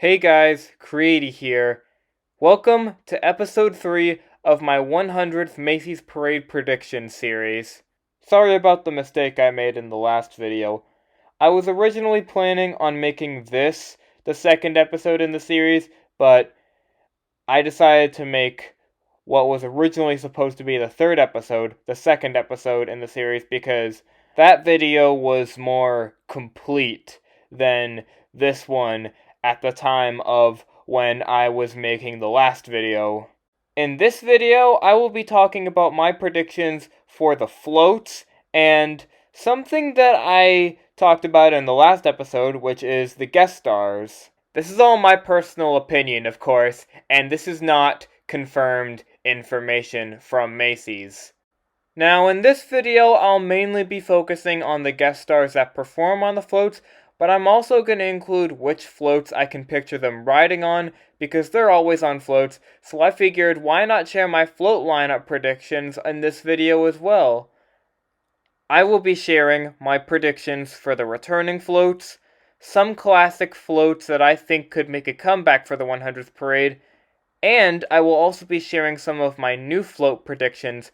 Hey guys, Creaty here. Welcome to episode 3 of my 100th Macy's Parade prediction series. Sorry about the mistake I made in the last video. I was originally planning on making this the second episode in the series, but I decided to make what was originally supposed to be the third episode, the second episode in the series, because that video was more complete than this one at the time of when I was making the last video. In this video, I will be talking about my predictions for the floats and something that I talked about in the last episode, which is the guest stars. This is all my personal opinion, of course, and this is not confirmed information from Macy's. Now, in this video, I'll mainly be focusing on the guest stars that perform on the floats, but I'm also going to include which floats I can picture them riding on, because they're always on floats, so I figured why not share my float lineup predictions in this video as well. I will be sharing my predictions for the returning floats, some classic floats that I think could make a comeback for the 100th Parade, and I will also be sharing some of my new float predictions.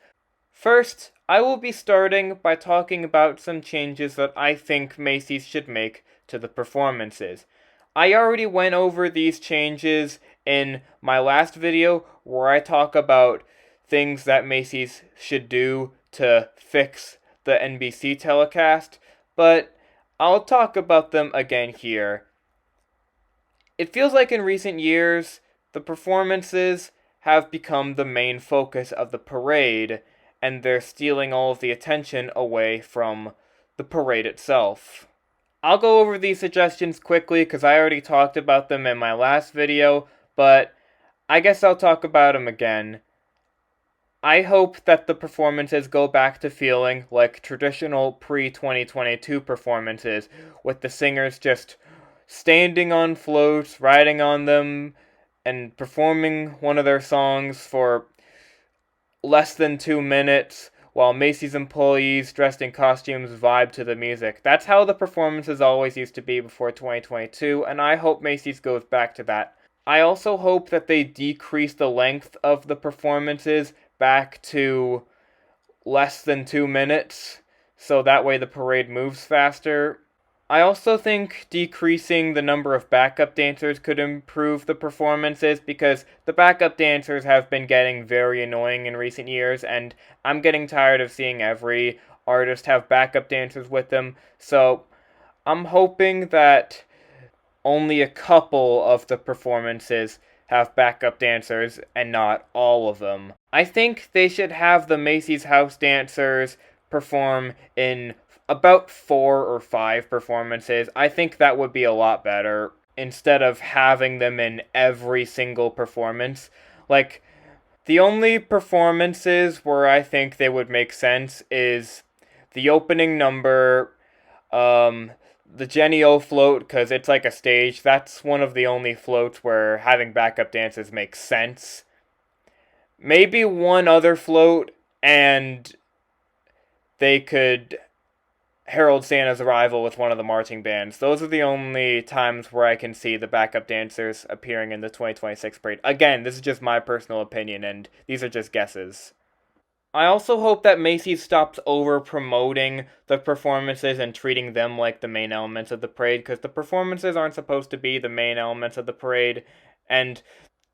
First, I will be starting by talking about some changes that I think Macy's should make to the performances. I already went over these changes in my last video where I talk about things that Macy's should do to fix the NBC telecast, but I'll talk about them again here. It feels like in recent years, the performances have become the main focus of the parade, and they're stealing all of the attention away from the parade itself. I'll go over these suggestions quickly because I already talked about them in my last video, but I guess I'll talk about them again. I hope that the performances go back to feeling like traditional pre-2022 performances, with the singers just standing on floats, riding on them, and performing one of their songs for less than 2 minutes, while Macy's employees dressed in costumes vibe to the music. That's how the performances always used to be before 2022, and I hope Macy's goes back to that. I also hope that they decrease the length of the performances back to less than 2 minutes, so that way the parade moves faster. I also think decreasing the number of backup dancers could improve the performances, because the backup dancers have been getting very annoying in recent years, and I'm getting tired of seeing every artist have backup dancers with them, so I'm hoping that only a couple of the performances have backup dancers and not all of them. I think they should have the Macy's house dancers perform in about 4 or 5 performances. I think that would be a lot better instead of having them in every single performance. Like, the only performances where I think they would make sense is the opening number, the Jenny O float, because it's like a stage. That's one of the only floats where having backup dancers makes sense. Maybe one other float, and they could herald Santa's arrival with one of the marching bands. Those are the only times where I can see the backup dancers appearing in the 2026 parade. Again, this is just my personal opinion, and these are just guesses. I also hope that Macy's stops over-promoting the performances and treating them like the main elements of the parade, because the performances aren't supposed to be the main elements of the parade, and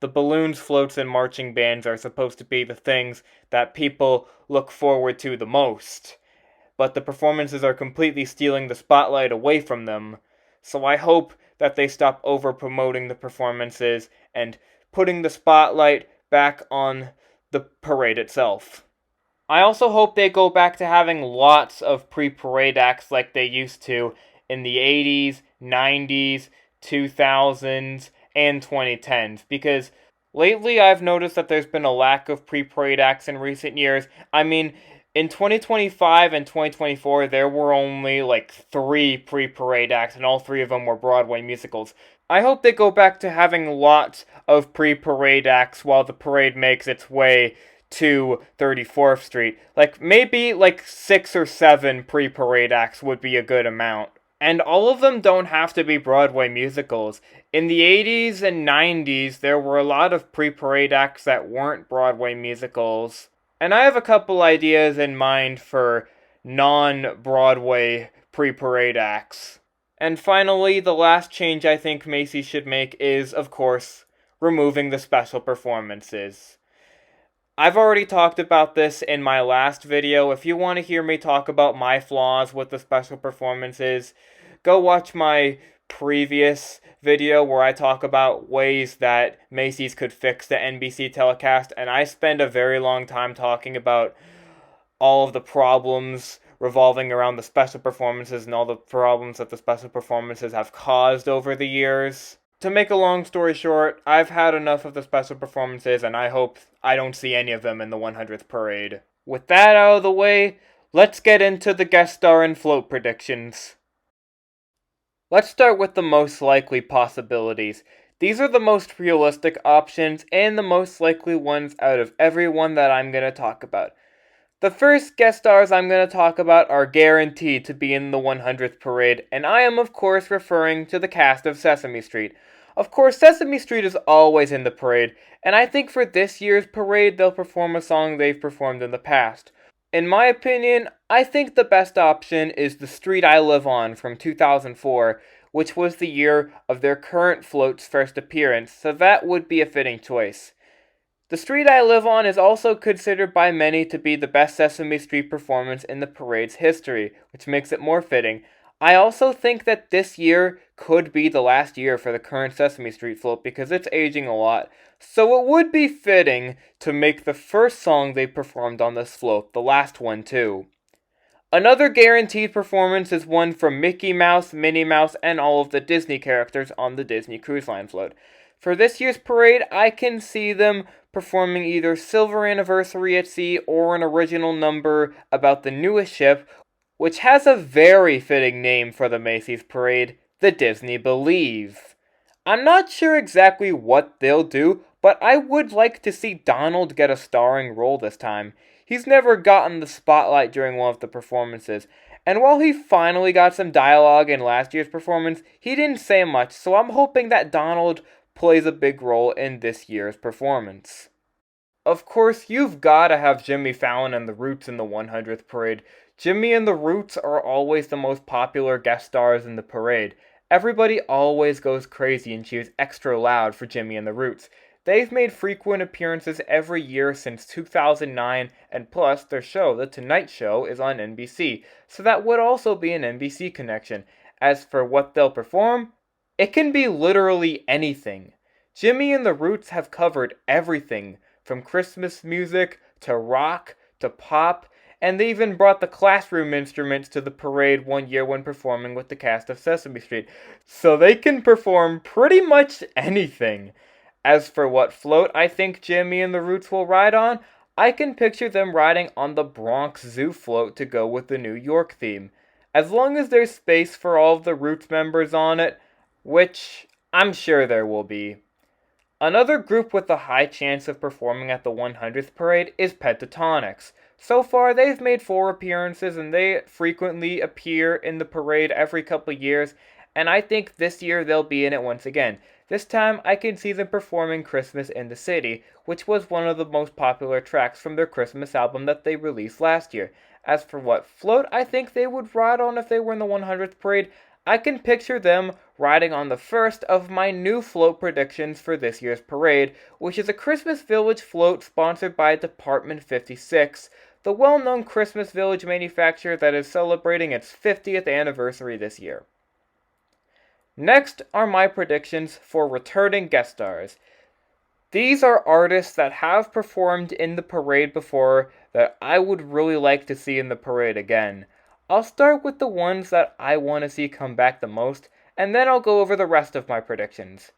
the balloons, floats, and marching bands are supposed to be the things that people look forward to the most. But the performances are completely stealing the spotlight away from them, so I hope that they stop over-promoting the performances and putting the spotlight back on the parade itself. I also hope they go back to having lots of pre-parade acts like they used to in the 80s, 90s, 2000s, and 2010s, because lately I've noticed that there's been a lack of pre-parade acts in recent years. I mean, in 2025 and 2024, there were only like 3 pre-parade acts, and all 3 of them were Broadway musicals. I hope they go back to having lots of pre-parade acts while the parade makes its way to 34th Street. Like, maybe like 6 or 7 pre-parade acts would be a good amount. And all of them don't have to be Broadway musicals. In the 80s and 90s, there were a lot of pre-parade acts that weren't Broadway musicals. And I have a couple ideas in mind for non-Broadway pre-parade acts. And finally, the last change I think Macy should make is, of course, removing the special performances. I've already talked about this in my last video. If you want to hear me talk about my flaws with the special performances, go watch my previous video where I talk about ways that Macy's could fix the NBC telecast, and I spend a very long time talking about all of the problems revolving around the special performances and all the problems that the special performances have caused over the years. To make a long story short, I've had enough of the special performances, and I hope I don't see any of them in the 100th parade. With that out of the way, let's get into the guest star and float predictions. Let's start with the most likely possibilities. These are the most realistic options and the most likely ones out of everyone that I'm going to talk about. The first guest stars I'm going to talk about are guaranteed to be in the 100th parade, and I am of course referring to the cast of Sesame Street. Of course, Sesame Street is always in the parade, and I think for this year's parade they'll perform a song they've performed in the past. In my opinion, I think the best option is The Street I Live On from 2004, which was the year of their current float's first appearance, so that would be a fitting choice. The Street I Live On is also considered by many to be the best Sesame Street performance in the parade's history, which makes it more fitting. I also think that this year could be the last year for the current Sesame Street float because it's aging a lot, so it would be fitting to make the first song they performed on this float the last one too. Another guaranteed performance is one from Mickey Mouse, Minnie Mouse, and all of the Disney characters on the Disney Cruise Line float. For this year's parade, I can see them performing either Silver Anniversary at Sea or an original number about the newest ship, which has a very fitting name for the Macy's parade, the Disney Believe. I'm not sure exactly what they'll do, but I would like to see Donald get a starring role this time. He's never gotten the spotlight during one of the performances, and while he finally got some dialogue in last year's performance, he didn't say much, so I'm hoping that Donald plays a big role in this year's performance. Of course, you've gotta have Jimmy Fallon and the Roots in the 100th parade. Jimmy and the Roots are always the most popular guest stars in the parade. Everybody always goes crazy and cheers extra loud for Jimmy and the Roots. They've made frequent appearances every year since 2009, and plus, their show, The Tonight Show, is on NBC, so that would also be an NBC connection. As for what they'll perform, it can be literally anything. Jimmy and the Roots have covered everything, from Christmas music, to rock, to pop, and they even brought the classroom instruments to the parade one year when performing with the cast of Sesame Street. So they can perform pretty much anything. As for what float I think Jimmy and the Roots will ride on, I can picture them riding on the Bronx Zoo float to go with the New York theme. As long as there's space for all of the Roots members on it, which I'm sure there will be. Another group with a high chance of performing at the 100th parade is Pentatonix. So far, they've made 4 appearances and they frequently appear in the parade every couple years, and I think this year they'll be in it once again. This time, I can see them performing Christmas in the City, which was one of the most popular tracks from their Christmas album that they released last year. As for what float I think they would ride on if they were in the 100th parade, I can picture them riding on the first of my new float predictions for this year's parade, which is a Christmas Village float sponsored by Department 56, the well-known Christmas Village manufacturer that is celebrating its 50th anniversary this year. Next are my predictions for returning guest stars. These are artists that have performed in the parade before that I would really like to see in the parade again. I'll start with the ones that I want to see come back the most, and then I'll go over the rest of my predictions.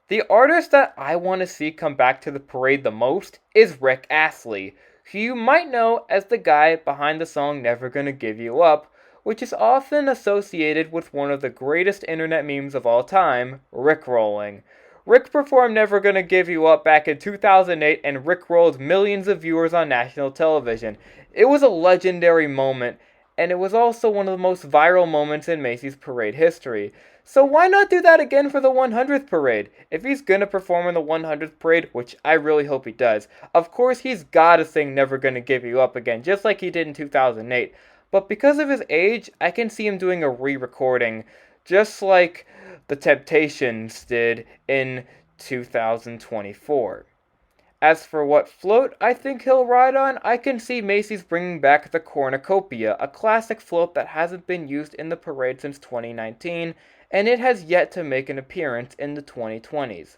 The artist that I want to see come back to the parade the most is Rick Astley, who you might know as the guy behind the song Never Gonna Give You Up, which is often associated with one of the greatest internet memes of all time, Rickrolling. Rick performed Never Gonna Give You Up back in 2008 and rickrolled millions of viewers on national television. It was a legendary moment, and it was also one of the most viral moments in Macy's parade history. So why not do that again for the 100th parade? If he's gonna perform in the 100th parade, which I really hope he does, of course he's gotta sing Never Gonna Give You Up again, just like he did in 2008. But because of his age, I can see him doing a re-recording, just like the Temptations did in 2024. As for what float I think he'll ride on, I can see Macy's bringing back the cornucopia, a classic float that hasn't been used in the parade since 2019, and it has yet to make an appearance in the 2020s.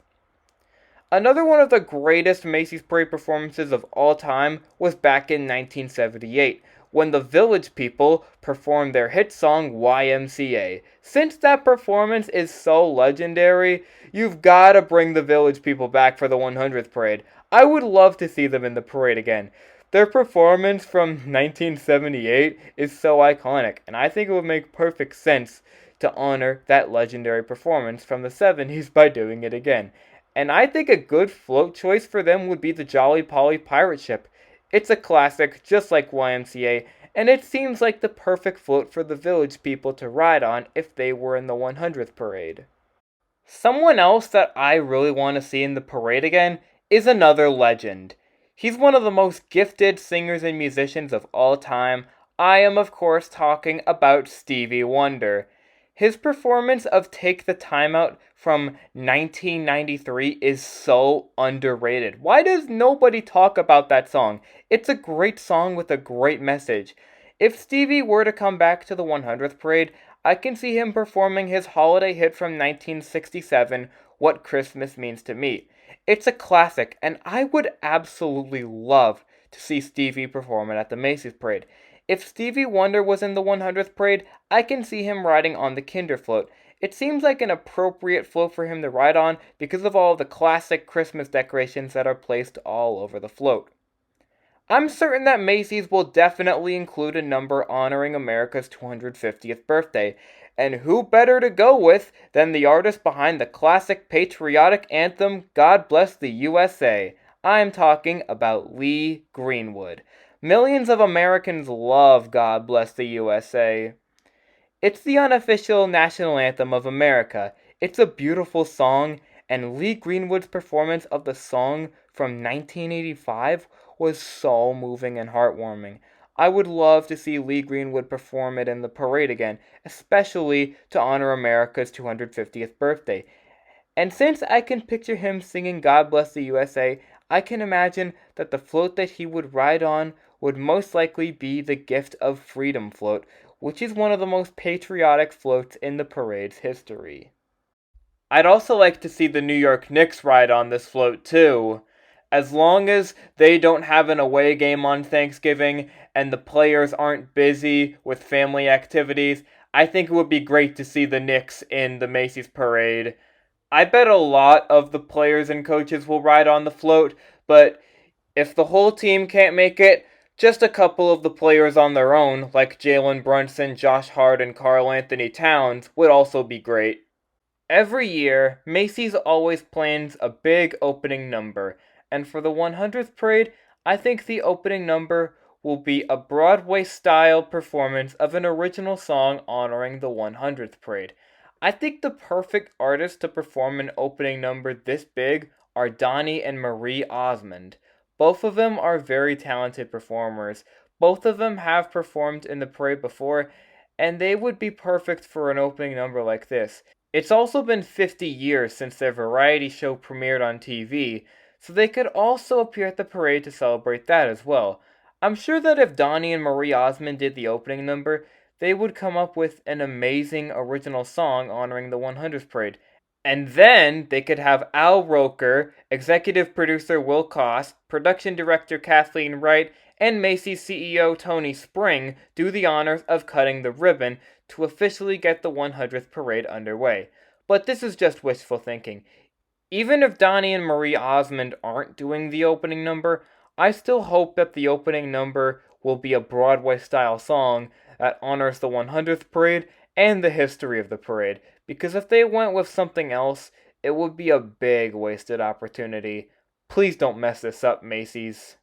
Another one of the greatest Macy's parade performances of all time was back in 1978, when the Village People performed their hit song YMCA. Since that performance is so legendary, you've gotta bring the Village People back for the 100th parade. I would love to see them in the parade again. Their performance from 1978 is so iconic, and I think it would make perfect sense to honor that legendary performance from the 70s by doing it again. And I think a good float choice for them would be the Jolly Polly pirate ship. It's a classic, just like YMCA, and it seems like the perfect float for the Village People to ride on if they were in the 100th parade. Someone else that I really want to see in the parade again is another legend. He's one of the most gifted singers and musicians of all time. I am, of course, talking about Stevie Wonder. His performance of Take the Time Out from 1993 is so underrated. Why does nobody talk about that song? It's a great song with a great message. If Stevie were to come back to the 100th parade, I can see him performing his holiday hit from 1967, What Christmas Means to Me. It's a classic, and I would absolutely love to see Stevie perform it at the Macy's parade. If Stevie Wonder was in the 100th parade, I can see him riding on the Kinder float. It seems like an appropriate float for him to ride on because of all the classic Christmas decorations that are placed all over the float. I'm certain that Macy's will definitely include a number honoring America's 250th birthday, and who better to go with than the artist behind the classic patriotic anthem, God Bless the USA. I'm talking about Lee Greenwood. Millions of Americans love God Bless the USA. It's the unofficial national anthem of America. It's a beautiful song, and Lee Greenwood's performance of the song from 1985 was so moving and heartwarming. I would love to see Lee Greenwood perform it in the parade again, especially to honor America's 250th birthday. And since I can picture him singing God Bless the USA, I can imagine that the float that he would ride on would most likely be the Gift of Freedom float, which is one of the most patriotic floats in the parade's history. I'd also like to see the New York Knicks ride on this float too. As long as they don't have an away game on Thanksgiving and the players aren't busy with family activities, I think it would be great to see the Knicks in the Macy's parade. I bet a lot of the players and coaches will ride on the float, but if the whole team can't make it, just a couple of the players on their own, like Jalen Brunson, Josh Hart, and Karl Anthony Towns, would also be great. Every year, Macy's always plans a big opening number, and for the 100th parade, I think the opening number will be a Broadway-style performance of an original song honoring the 100th parade. I think the perfect artists to perform an opening number this big are Donnie and Marie Osmond. Both of them are very talented performers. Both of them have performed in the parade before, and they would be perfect for an opening number like this. It's also been 50 years since their variety show premiered on TV, so they could also appear at the parade to celebrate that as well. I'm sure that if Donnie and Marie Osmond did the opening number, they would come up with an amazing original song honoring the 100th parade. And then they could have Al Roker, executive producer Will Koss, production director Kathleen Wright, and Macy's CEO Tony Spring do the honors of cutting the ribbon to officially get the 100th parade underway. But this is just wishful thinking. Even if Donnie and Marie Osmond aren't doing the opening number, I still hope that the opening number will be a Broadway-style song that honors the 100th parade and the history of the parade, because if they went with something else, it would be a big wasted opportunity. Please don't mess this up, Macy's.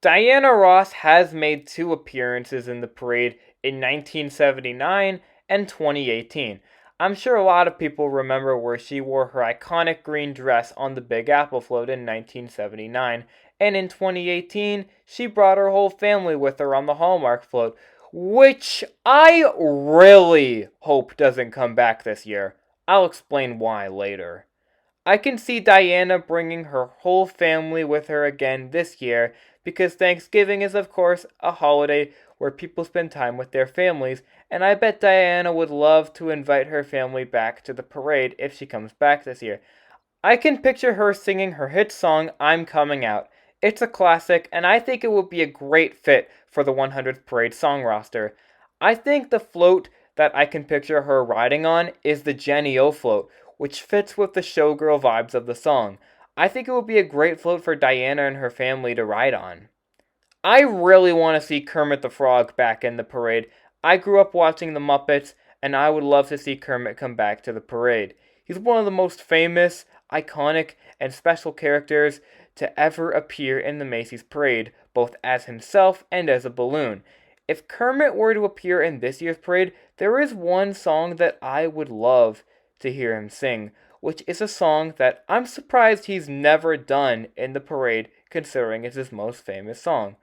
Diana Ross has made 2 appearances in the parade in 1979 and 2018. I'm sure a lot of people remember where she wore her iconic green dress on the Big Apple float in 1979, and in 2018, she brought her whole family with her on the Hallmark float, which I really hope doesn't come back this year. I'll explain why later. I can see Diana bringing her whole family with her again this year because Thanksgiving is, of course, a holiday where people spend time with their families, and I bet Diana would love to invite her family back to the parade if she comes back this year. I can picture her singing her hit song, I'm Coming Out. It's a classic, and I think it would be a great fit for the 100th Parade song roster. I think the float that I can picture her riding on is the Jenny O float, which fits with the showgirl vibes of the song. I think it would be a great float for Diana and her family to ride on. I really want to see Kermit the Frog back in the parade. I grew up watching the Muppets, and I would love to see Kermit come back to the parade. He's one of the most famous, iconic, and special characters to ever appear in the Macy's parade, both as himself and as a balloon. If Kermit were to appear in this year's parade, there is one song that I would love to hear him sing, which is a song that I'm surprised he's never done in the parade, considering it's his most famous song.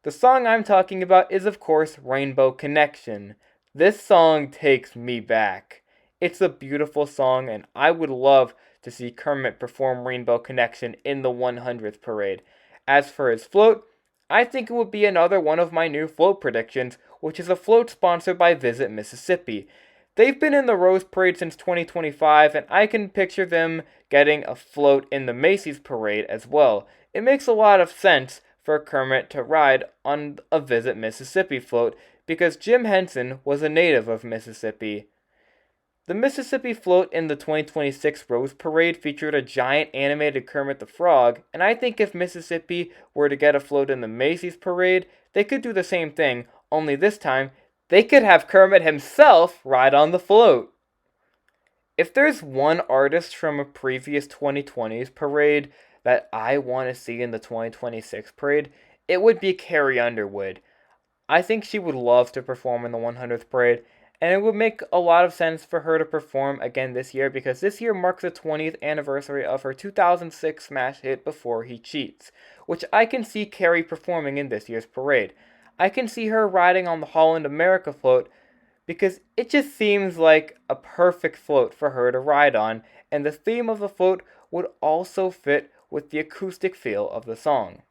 The song I'm talking about is, of course, Rainbow Connection. This song takes me back. It's a beautiful song, and I would love to see Kermit perform Rainbow Connection in the 100th parade. As for his float, I think it would be another one of my new float predictions, which is a float sponsored by Visit Mississippi. They've been in the Rose Parade since 2025, and I can picture them getting a float in the Macy's parade as well. It makes a lot of sense for Kermit to ride on a Visit Mississippi float because Jim Henson was a native of Mississippi. The Mississippi float in the 2026 Rose Parade featured a giant animated Kermit the Frog, and I think if Mississippi were to get a float in the Macy's parade, they could do the same thing, only this time they could have Kermit himself ride on the float. If there's one artist from a previous 2020s parade that I want to see in the 2026 parade, it would be Carrie Underwood. I think she would love to perform in the 100th parade, and it would make a lot of sense for her to perform again this year because this year marks the 20th anniversary of her 2006 smash hit Before He Cheats, which I can see Carrie performing in this year's parade. I can see her riding on the Holland America float because it just seems like a perfect float for her to ride on, and the theme of the float would also fit with the acoustic feel of the song.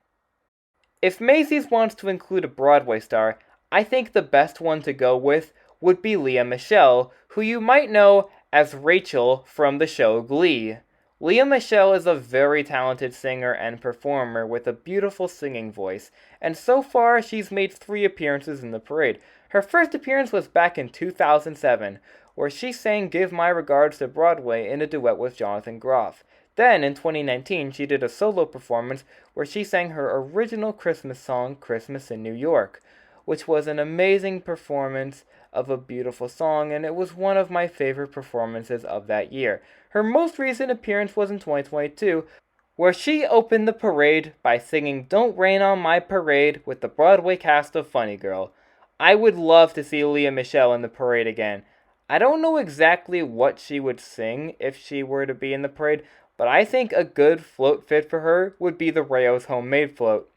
If Macy's wants to include a Broadway star, I think the best one to go with would be Lea Michele, who you might know as Rachel from the show Glee. Lea Michele is a very talented singer and performer with a beautiful singing voice, and so far she's made 3 appearances in the parade. Her first appearance was back in 2007, where she sang Give My Regards to Broadway in a duet with Jonathan Groff. Then, in 2019, she did a solo performance where she sang her original Christmas song, Christmas in New York, which was an amazing performance of a beautiful song, and it was one of my favorite performances of that year. Her most recent appearance was in 2022, where she opened the parade by singing Don't Rain on My Parade with the Broadway cast of Funny Girl. I would love to see Lea Michele in the parade again. I don't know exactly what she would sing if she were to be in the parade, but I think a good float fit for her would be the Rao's Homemade float.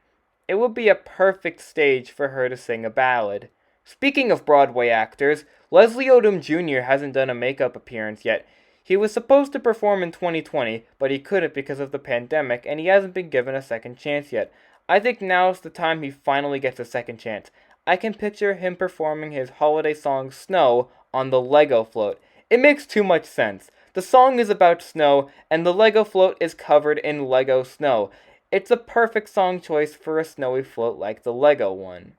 It would be a perfect stage for her to sing a ballad. Speaking of Broadway actors, Leslie Odom Jr. hasn't done a makeup appearance yet. He was supposed to perform in 2020, but he couldn't because of the pandemic, and he hasn't been given a second chance yet. I think now's the time he finally gets a second chance. I can picture him performing his holiday song Snow on the Lego float. It makes too much sense. The song is about snow, and the Lego float is covered in Lego snow. It's a perfect song choice for a snowy float like the Lego one.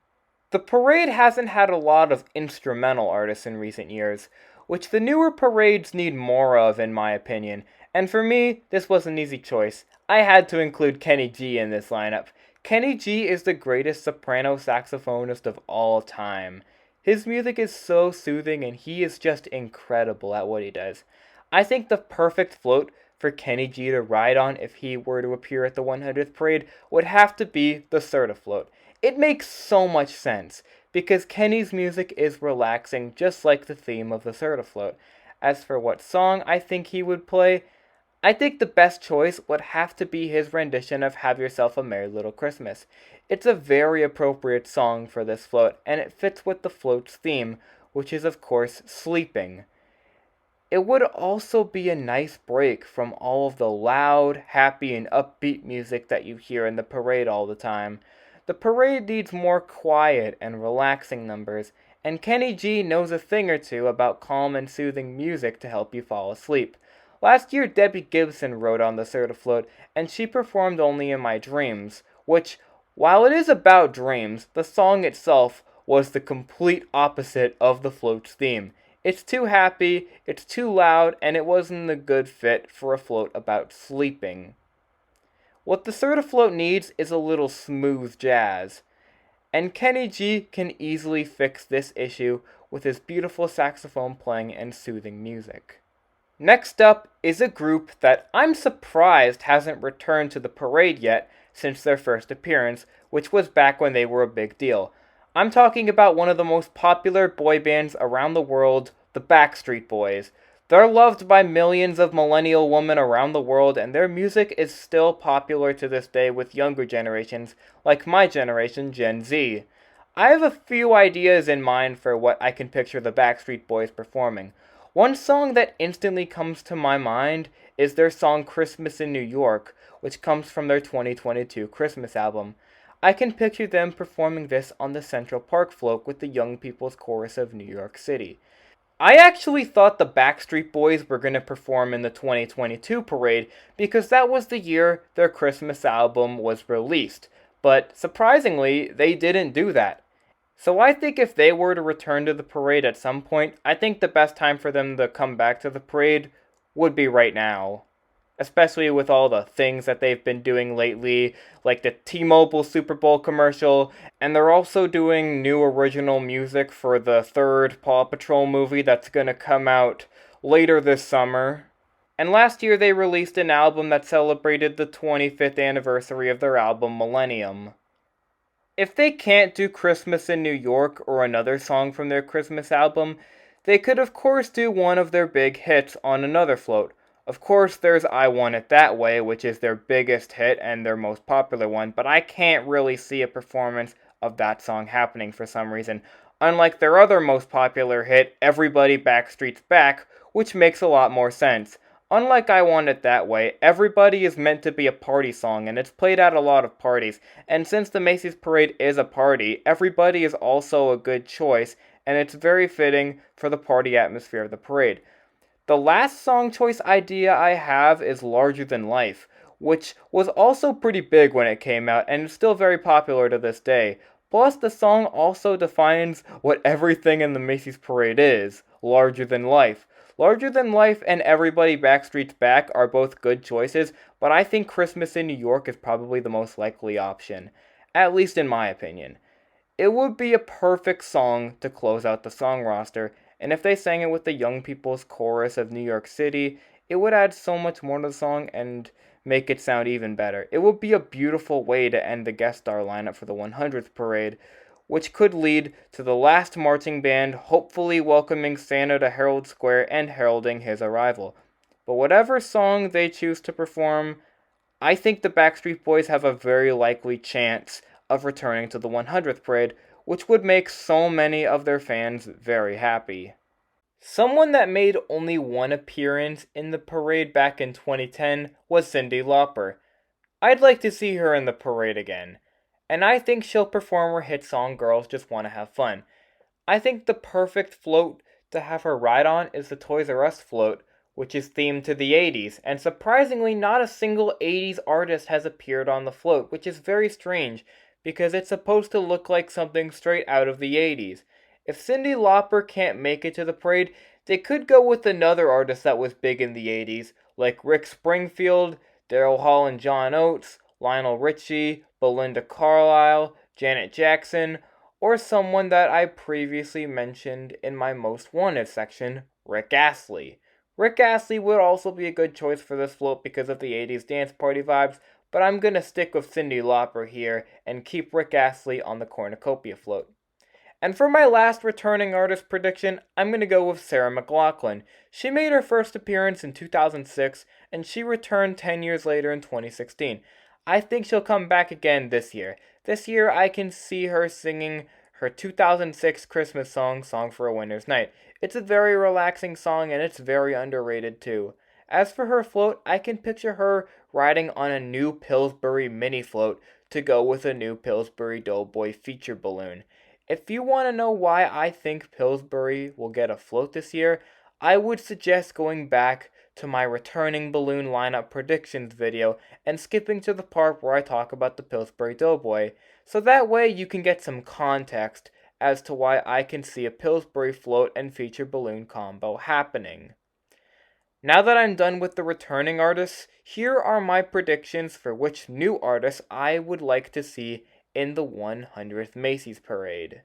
The parade hasn't had a lot of instrumental artists in recent years, which the newer parades need more of in my opinion, and for me, this was an easy choice. I had to include Kenny G in this lineup. Kenny G is the greatest soprano saxophonist of all time. His music is so soothing and he is just incredible at what he does. I think the perfect float for Kenny G to ride on if he were to appear at the 100th parade would have to be the Serta float. It makes so much sense. because Kenny's music is relaxing just like the theme of the Soda Float. As for what song I think he would play, I think the best choice would have to be his rendition of Have Yourself a Merry Little Christmas. It's a very appropriate song for this float, and it fits with the float's theme, which is of course sleeping. It would also be a nice break from all of the loud, happy, and upbeat music that you hear in the parade all the time. The parade needs more quiet and relaxing numbers, and Kenny G knows a thing or two about calm and soothing music to help you fall asleep. Last year, Debbie Gibson wrote on the Soda Float, and she performed Only in My Dreams, which, while it is about dreams, the song itself was the complete opposite of the float's theme. It's too happy, it's too loud, and it wasn't a good fit for a float about sleeping. What the Soda Float needs is a little smooth jazz, and Kenny G can easily fix this issue with his beautiful saxophone playing and soothing music. Next up is a group that I'm surprised hasn't returned to the parade yet since their first appearance, which was back when they were a big deal. I'm talking about one of the most popular boy bands around the world, the Backstreet Boys. They're loved by millions of millennial women around the world, and their music is still popular to this day with younger generations, like my generation, Gen Z. I have a few ideas in mind for what I can picture the Backstreet Boys performing. One song that instantly comes to my mind is their song Christmas in New York, which comes from their 2022 Christmas album. I can picture them performing this on the Central Park float with the Young People's Chorus of New York City. I actually thought the Backstreet Boys were going to perform in the 2022 parade because that was the year their Christmas album was released, but surprisingly, they didn't do that. So I think if they were to return to the parade at some point, I think the best time for them to come back to the parade would be right now. Especially with all the things that they've been doing lately, like the T-Mobile Super Bowl commercial, and they're also doing new original music for the third Paw Patrol movie that's gonna come out later this summer. And last year they released an album that celebrated the 25th anniversary of their album Millennium. If they can't do Christmas in New York or another song from their Christmas album, they could of course do one of their big hits on another float. Of course, there's I Want It That Way, which is their biggest hit and their most popular one, but I can't really see a performance of that song happening for some reason. Unlike their other most popular hit, Everybody Backstreet's Back, which makes a lot more sense. Unlike I Want It That Way, Everybody is meant to be a party song, and it's played at a lot of parties. And since the Macy's Parade is a party, Everybody is also a good choice, and it's very fitting for the party atmosphere of the parade. The last song choice idea I have is Larger Than Life, which was also pretty big when it came out and is still very popular to this day. Plus, the song also defines what everything in the Macy's Parade is, larger than life. Larger Than Life and Everybody Backstreet's Back are both good choices, but I think Christmas in New York is probably the most likely option, at least in my opinion. It would be a perfect song to close out the song roster, and if they sang it with the Young People's Chorus of New York City, it would add so much more to the song and make it sound even better. It would be a beautiful way to end the guest star lineup for the 100th parade, which could lead to the last marching band hopefully welcoming Santa to Herald Square and heralding his arrival. But whatever song they choose to perform, I think the Backstreet Boys have a very likely chance of returning to the 100th parade, which would make so many of their fans very happy. Someone that made only one appearance in the parade back in 2010 was Cyndi Lauper. I'd like to see her in the parade again, and I think she'll perform her hit song Girls Just Wanna Have Fun. I think the perfect float to have her ride on is the Toys R Us float, which is themed to the 80s, and surprisingly not a single 80s artist has appeared on the float, which is very strange, because it's supposed to look like something straight out of the 80s. If Cyndi Lauper can't make it to the parade, they could go with another artist that was big in the 80s, like Rick Springfield, Daryl Hall and John Oates, Lionel Richie, Belinda Carlisle, Janet Jackson, or someone that I previously mentioned in my Most Wanted section, Rick Astley. Rick Astley would also be a good choice for this float because of the 80s dance party vibes, but I'm gonna stick with Cyndi Lauper here and keep Rick Astley on the Cornucopia float. And for my last returning artist prediction, I'm going to go with Sarah McLachlan. She made her first appearance in 2006, and she returned 10 years later in 2016. I think she'll come back again this year. This year, I can see her singing her 2006 Christmas song, Song for a Winter's Night. It's a very relaxing song, and it's very underrated too. As for her float, I can picture her riding on a new Pillsbury mini float to go with a new Pillsbury Doughboy feature balloon. If you want to know why I think Pillsbury will get a float this year, I would suggest going back to my returning balloon lineup predictions video and skipping to the part where I talk about the Pillsbury Doughboy, so that way you can get some context as to why I can see a Pillsbury float and feature balloon combo happening. Now that I'm done with the returning artists, here are my predictions for which new artists I would like to see in the 100th Macy's Parade.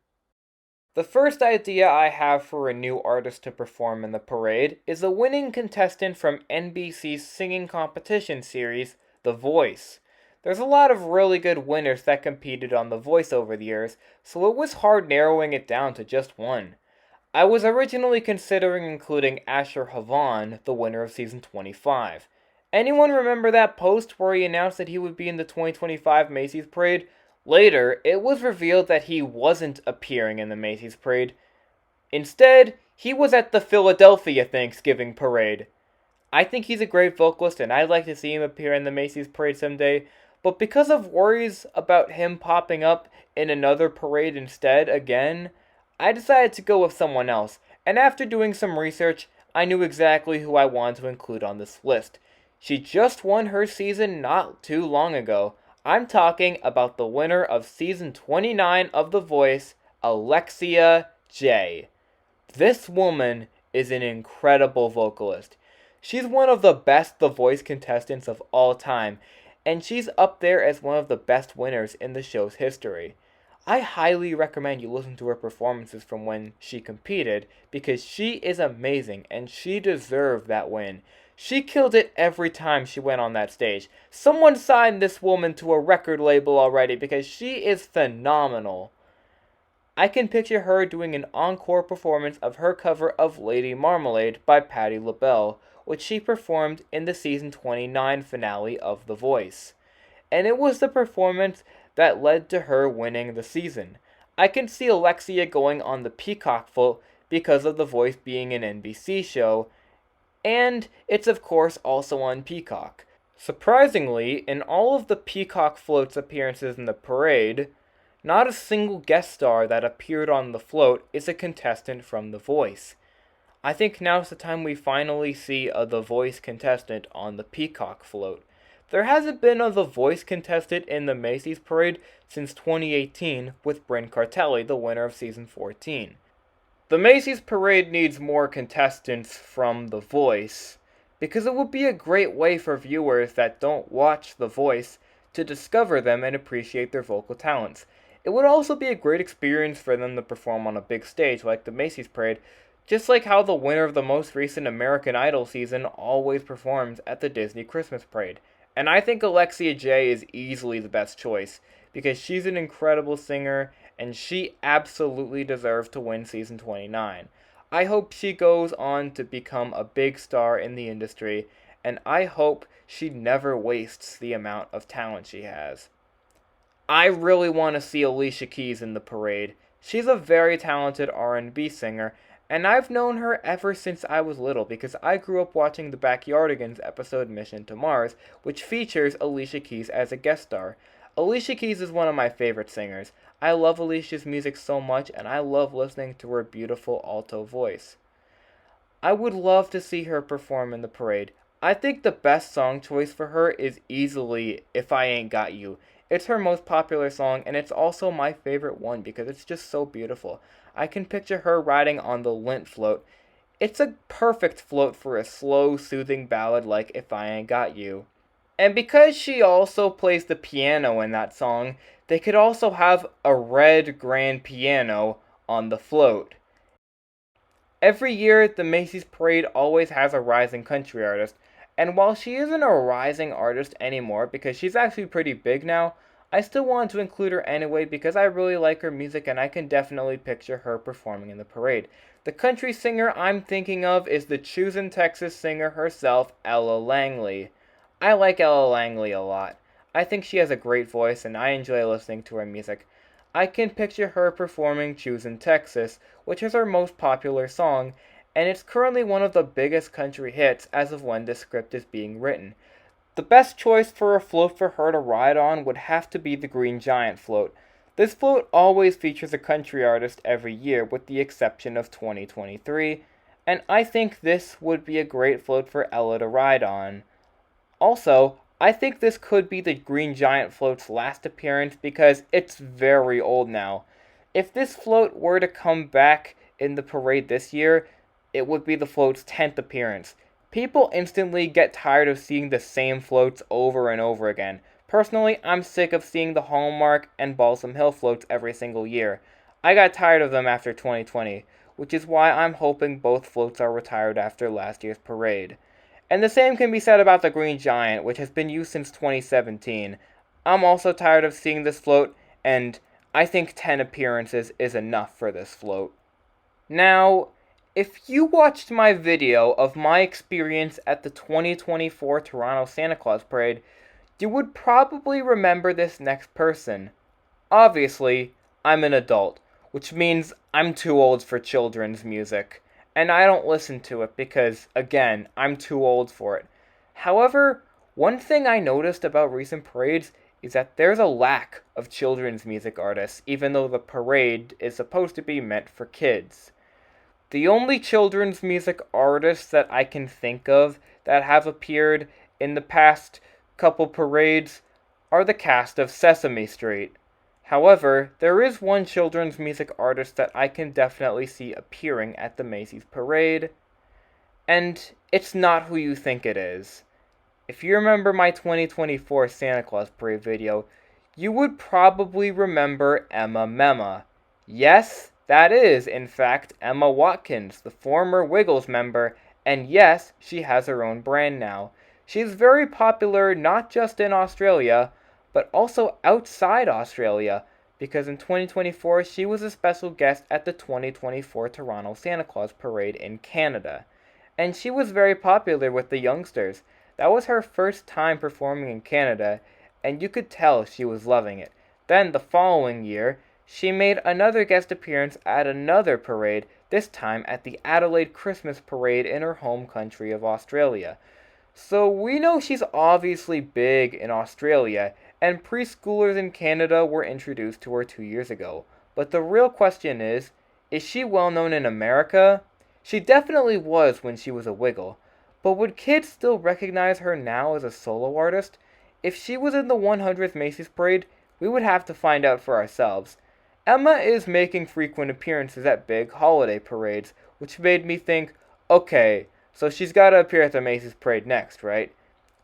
The first idea I have for a new artist to perform in the parade is a winning contestant from NBC's singing competition series, The Voice. There's a lot of really good winners that competed on The Voice over the years, so it was hard narrowing it down to just one. I was originally considering including Asher Havan, the winner of season 25. Anyone remember that post where he announced that he would be in the 2025 Macy's Parade? Later, it was revealed that he wasn't appearing in the Macy's Parade. Instead, he was at the Philadelphia Thanksgiving Parade. I think he's a great vocalist and I'd like to see him appear in the Macy's Parade someday, but because of worries about him popping up in another parade instead again, I decided to go with someone else, and after doing some research, I knew exactly who I wanted to include on this list. She just won her season not too long ago. I'm talking about the winner of season 29 of The Voice, Alexia J. This woman is an incredible vocalist. She's one of the best The Voice contestants of all time, and she's up there as one of the best winners in the show's history. I highly recommend you listen to her performances from when she competed, because she is amazing and she deserved that win. She killed it every time she went on that stage. Someone signed this woman to a record label already because she is phenomenal. I can picture her doing an encore performance of her cover of Lady Marmalade by Patti LaBelle, which she performed in the season 29 finale of The Voice. And it was the performance that led to her winning the season. I can see Alexia going on the Peacock float because of The Voice being an NBC show, and it's of course also on Peacock. Surprisingly, in all of the Peacock float's appearances in the parade, not a single guest star that appeared on the float is a contestant from The Voice. I think now's the time we finally see a The Voice contestant on the Peacock float. There hasn't been a The Voice contestant in the Macy's Parade since 2018 with Bryn Cartelli, the winner of season 14. The Macy's Parade needs more contestants from The Voice, because it would be a great way for viewers that don't watch The Voice to discover them and appreciate their vocal talents. It would also be a great experience for them to perform on a big stage like the Macy's Parade, just like how the winner of the most recent American Idol season always performs at the Disney Christmas Parade. And I think Alexia J is easily the best choice, because she's an incredible singer, and she absolutely deserves to win season 29. I hope she goes on to become a big star in the industry, and I hope she never wastes the amount of talent she has. I really want to see Alicia Keys in the parade. She's a very talented R&B singer, and I've known her ever since I was little because I grew up watching the Backyardigans episode Mission to Mars, which features Alicia Keys as a guest star. Alicia Keys is one of my favorite singers. I love Alicia's music so much, and I love listening to her beautiful alto voice. I would love to see her perform in the parade. I think the best song choice for her is easily If I Ain't Got You. It's her most popular song, and it's also my favorite one because it's just so beautiful. I can picture her riding on the lint float. It's a perfect float for a slow, soothing ballad like If I Ain't Got You. And because she also plays the piano in that song, they could also have a red grand piano on the float. Every year, the Macy's Parade always has a rising country artist, and while she isn't a rising artist anymore because she's actually pretty big now, I still wanted to include her anyway because I really like her music and I can definitely picture her performing in the parade. The country singer I'm thinking of is the Choosing Texas singer herself, Ella Langley. I like Ella Langley a lot. I think she has a great voice and I enjoy listening to her music. I can picture her performing Choosing Texas, which is her most popular song, and it's currently one of the biggest country hits as of when this script is being written. The best choice for a float for her to ride on would have to be the Green Giant float. This float always features a country artist every year with the exception of 2023, and I think this would be a great float for Ella to ride on. Also, I think this could be the Green Giant float's last appearance because it's very old now. If this float were to come back in the parade this year, it would be the float's 10th appearance. People instantly get tired of seeing the same floats over and over again. Personally, I'm sick of seeing the Hallmark and Balsam Hill floats every single year. I got tired of them after 2020, which is why I'm hoping both floats are retired after last year's parade. And the same can be said about the Green Giant, which has been used since 2017. I'm also tired of seeing this float, and I think 10 appearances is enough for this float. Now, if you watched my video of my experience at the 2024 Toronto Santa Claus Parade, you would probably remember this next person. Obviously, I'm an adult, which means I'm too old for children's music, and I don't listen to it because, again, I'm too old for it. However, one thing I noticed about recent parades is that there's a lack of children's music artists, even though the parade is supposed to be meant for kids. The only children's music artists that I can think of that have appeared in the past couple parades are the cast of Sesame Street. However, there is one children's music artist that I can definitely see appearing at the Macy's parade, and it's not who you think it is. If you remember my 2024 Santa Claus Parade video, you would probably remember Emma Memma. Yes, that is, in fact, Emma Watkins, the former Wiggles member, and yes, she has her own brand now. She is very popular not just in Australia, but also outside Australia, because in 2024 she was a special guest at the 2024 Toronto Santa Claus Parade in Canada. And she was very popular with the youngsters. That was her first time performing in Canada, and you could tell she was loving it. Then the following year, she made another guest appearance at another parade, this time at the Adelaide Christmas Parade in her home country of Australia. So we know she's obviously big in Australia, and preschoolers in Canada were introduced to her 2 years ago. But the real question is she well known in America? She definitely was when she was a Wiggle, but would kids still recognize her now as a solo artist? If she was in the 100th Macy's Parade, we would have to find out for ourselves. Emma is making frequent appearances at big holiday parades, which made me think, okay, so she's got to appear at the Macy's Parade next, right?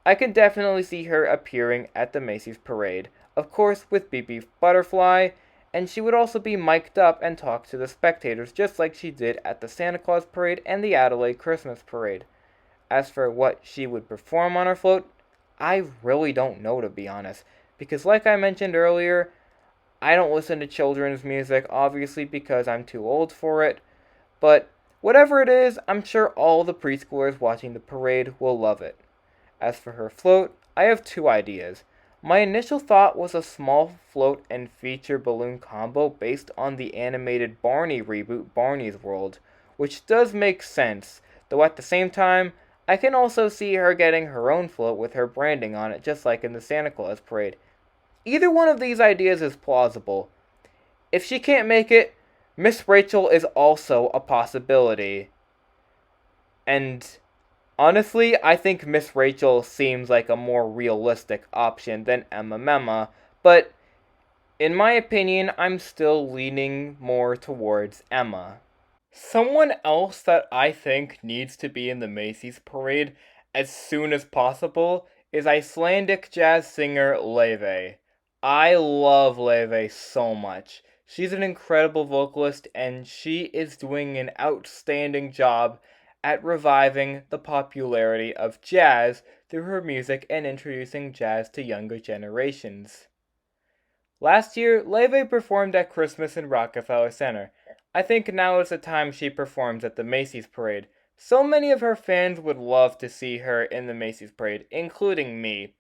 I can definitely see her appearing at the Macy's Parade, of course with BB Butterfly, and she would also be mic'd up and talk to the spectators just like she did at the Santa Claus Parade and the Adelaide Christmas Parade. As for what she would perform on her float, I really don't know, to be honest, because like I mentioned earlier, I don't listen to children's music, obviously because I'm too old for it, but whatever it is, I'm sure all the preschoolers watching the parade will love it. As for her float, I have two ideas. My initial thought was a small float and feature balloon combo based on the animated Barney reboot Barney's World, which does make sense, though at the same time, I can also see her getting her own float with her branding on it just like in the Santa Claus Parade. Either one of these ideas is plausible. If she can't make it, Miss Rachel is also a possibility. And honestly, I think Miss Rachel seems like a more realistic option than Emma Memma, but in my opinion, I'm still leaning more towards Emma. Someone else that I think needs to be in the Macy's Parade as soon as possible is Icelandic jazz singer Leve. I love Leve so much. She's an incredible vocalist and she is doing an outstanding job at reviving the popularity of jazz through her music and introducing jazz to younger generations. Last year, Leve performed at Christmas in Rockefeller Center. I think now is the time she performs at the Macy's Parade. So many of her fans would love to see her in the Macy's Parade, including me.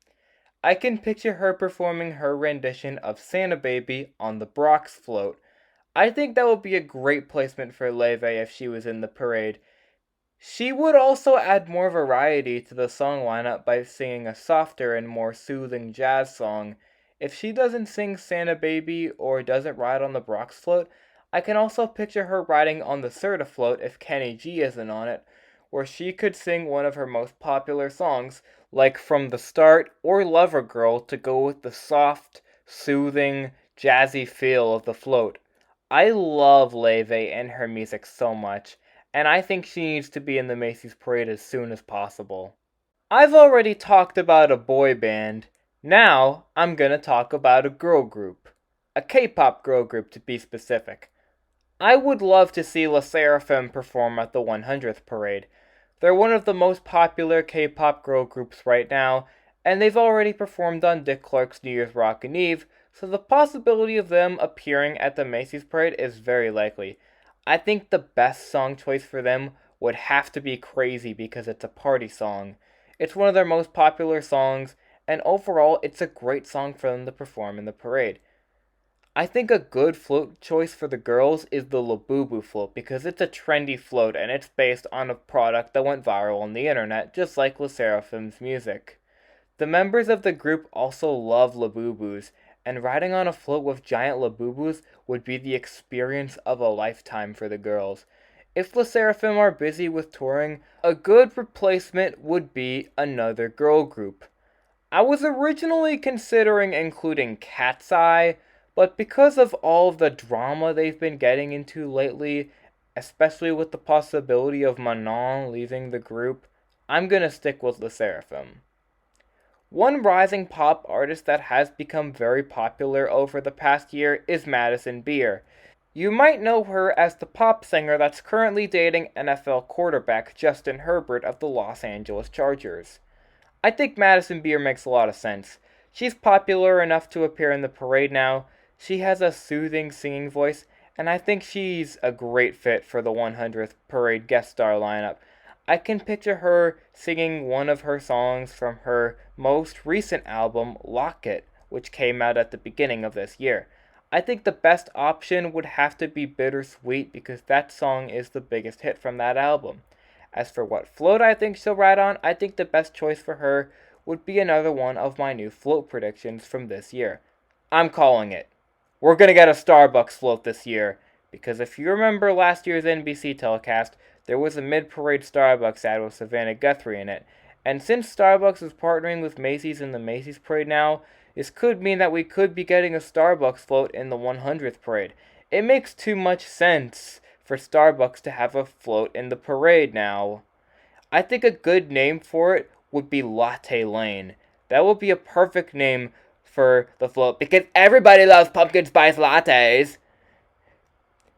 I can picture her performing her rendition of Santa Baby on the Brock's float. I think that would be a great placement for Leve if she was in the parade. She would also add more variety to the song lineup by singing a softer and more soothing jazz song. If she doesn't sing Santa Baby or doesn't ride on the Brock's float, I can also picture her riding on the Serta float if Kenny G isn't on it, where she could sing one of her most popular songs, like From the Start or Lover Girl, to go with the soft, soothing, jazzy feel of the float. I love Leve and her music so much, and I think she needs to be in the Macy's Parade as soon as possible. I've already talked about a boy band. Now I'm gonna talk about a girl group. A K-pop girl group to be specific. I would love to see LE SSERAFIM perform at the 100th Parade. They're one of the most popular K-pop girl groups right now, and they've already performed on Dick Clark's New Year's Rockin' Eve, so the possibility of them appearing at the Macy's Parade is very likely. I think the best song choice for them would have to be Crazy because it's a party song. It's one of their most popular songs, and overall, it's a great song for them to perform in the parade. I think a good float choice for the girls is the Labubu float because it's a trendy float and it's based on a product that went viral on the internet, just like LE SSERAFIM's music. The members of the group also love Labubus, and riding on a float with giant Labubus would be the experience of a lifetime for the girls. If LE SSERAFIM are busy with touring, a good replacement would be another girl group. I was originally considering including Cat's Eye, but because of all of the drama they've been getting into lately, especially with the possibility of Manon leaving the group, I'm gonna stick with LE SSERAFIM. One rising pop artist that has become very popular over the past year is Madison Beer. You might know her as the pop singer that's currently dating NFL quarterback Justin Herbert of the Los Angeles Chargers. I think Madison Beer makes a lot of sense. She's popular enough to appear in the parade now, she has a soothing singing voice, and I think she's a great fit for the 100th Parade guest star lineup. I can picture her singing one of her songs from her most recent album, Lock It, which came out at the beginning of this year. I think the best option would have to be Bittersweet because that song is the biggest hit from that album. As for what float I think she'll ride on, I think the best choice for her would be another one of my new float predictions from this year. I'm calling it. We're going to get a Starbucks float this year, because if you remember last year's NBC telecast, there was a mid-parade Starbucks ad with Savannah Guthrie in it, and since Starbucks is partnering with Macy's in the Macy's Parade now, this could mean that we could be getting a Starbucks float in the 100th Parade. It makes too much sense for Starbucks to have a float in the parade now. I think a good name for it would be Latte Lane. That would be a perfect name for the float because everybody loves pumpkin spice lattes.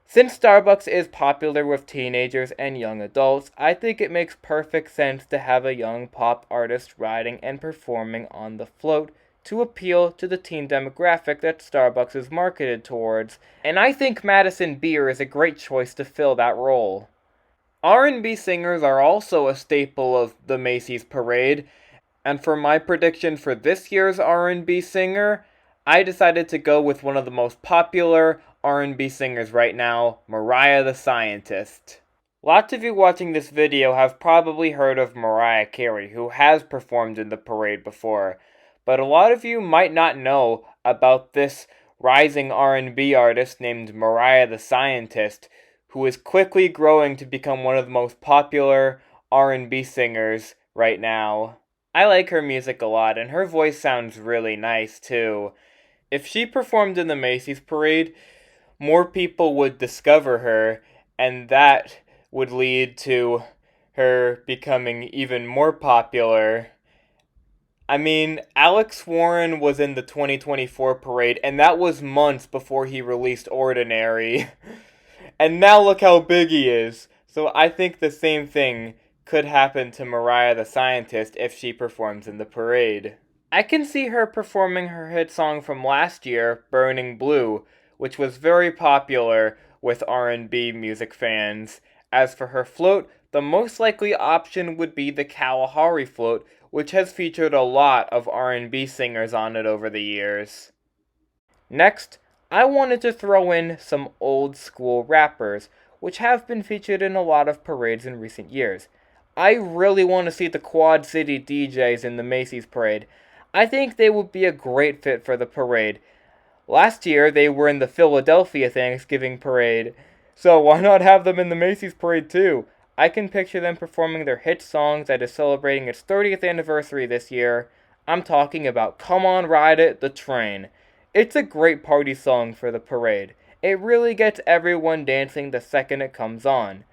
Since Starbucks is popular with teenagers and young adults, I think it makes perfect sense to have a young pop artist riding and performing on the float to appeal to the teen demographic that Starbucks is marketed towards, and I think Madison Beer is a great choice to fill that role. R&B singers are also a staple of the Macy's Parade, and for my prediction for this year's R&B singer, I decided to go with one of the most popular R&B singers right now, Mariah the Scientist. Lots of you watching this video have probably heard of Mariah Carey, who has performed in the parade before, but a lot of you might not know about this rising R&B artist named Mariah the Scientist, who is quickly growing to become one of the most popular R&B singers right now. I like her music a lot, and her voice sounds really nice, too. If she performed in the Macy's Parade, more people would discover her, and that would lead to her becoming even more popular. I mean, Alex Warren was in the 2024 parade, and that was months before he released Ordinary. And now look how big he is. So I think the same thing could happen to Mariah the Scientist if she performs in the parade. I can see her performing her hit song from last year, Burning Blue, which was very popular with R&B music fans. As for her float, the most likely option would be the Kalahari float, which has featured a lot of R&B singers on it over the years. Next, I wanted to throw in some old school rappers, which have been featured in a lot of parades in recent years. I really want to see the Quad City DJs in the Macy's parade. I think they would be a great fit for the parade. Last year, they were in the Philadelphia Thanksgiving parade, so why not have them in the Macy's parade too? I can picture them performing their hit songs that is celebrating its 30th anniversary this year. I'm talking about Come On Ride It, The Train. It's a great party song for the parade. It really gets everyone dancing the second it comes on.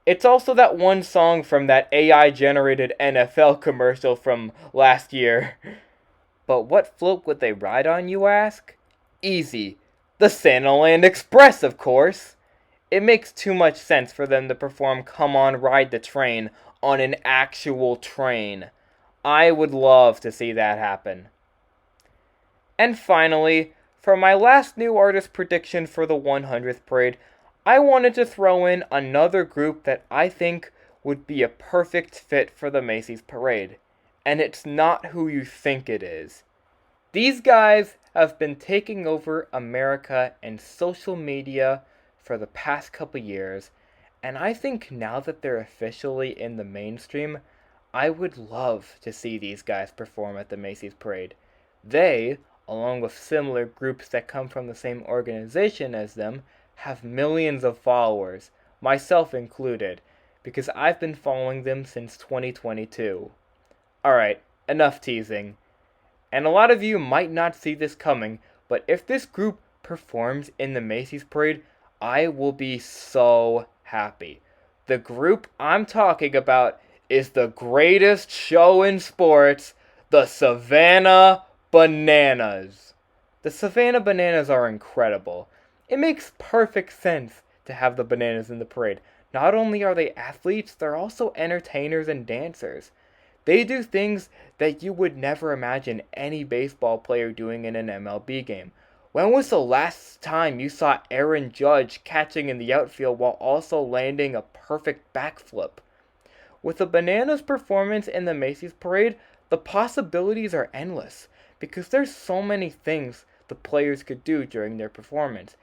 It's also that one song from that AI generated NFL commercial from last year. But what float would they ride on, you ask? Easy. The Santaland Express, of course. It makes too much sense for them to perform Come On Ride the Train on an actual train. I would love to see that happen. And finally, for my last new artist prediction for the 100th parade, I wanted to throw in another group that I think would be a perfect fit for the Macy's parade. And it's not who you think it is. These guys have been taking over America and social media for the past couple years, and I think now that they're officially in the mainstream, I would love to see these guys perform at the Macy's parade. They, along with similar groups that come from the same organization as them, have millions of followers, myself included, because I've been following them since 2022. Alright, enough teasing. And a lot of you might not see this coming, but if this group performs in the Macy's parade, I will be so happy. The group I'm talking about is the greatest show in sports, the Savannah Bananas. The Savannah Bananas are incredible. It makes perfect sense to have the bananas in the parade. Not only are they athletes, they're also entertainers and dancers. They do things that you would never imagine any baseball player doing in an MLB game. When was the last time you saw Aaron Judge catching in the outfield while also landing a perfect backflip? With the Bananas performance in the Macy's parade, the possibilities are endless because there's so many things the players could do during their performance.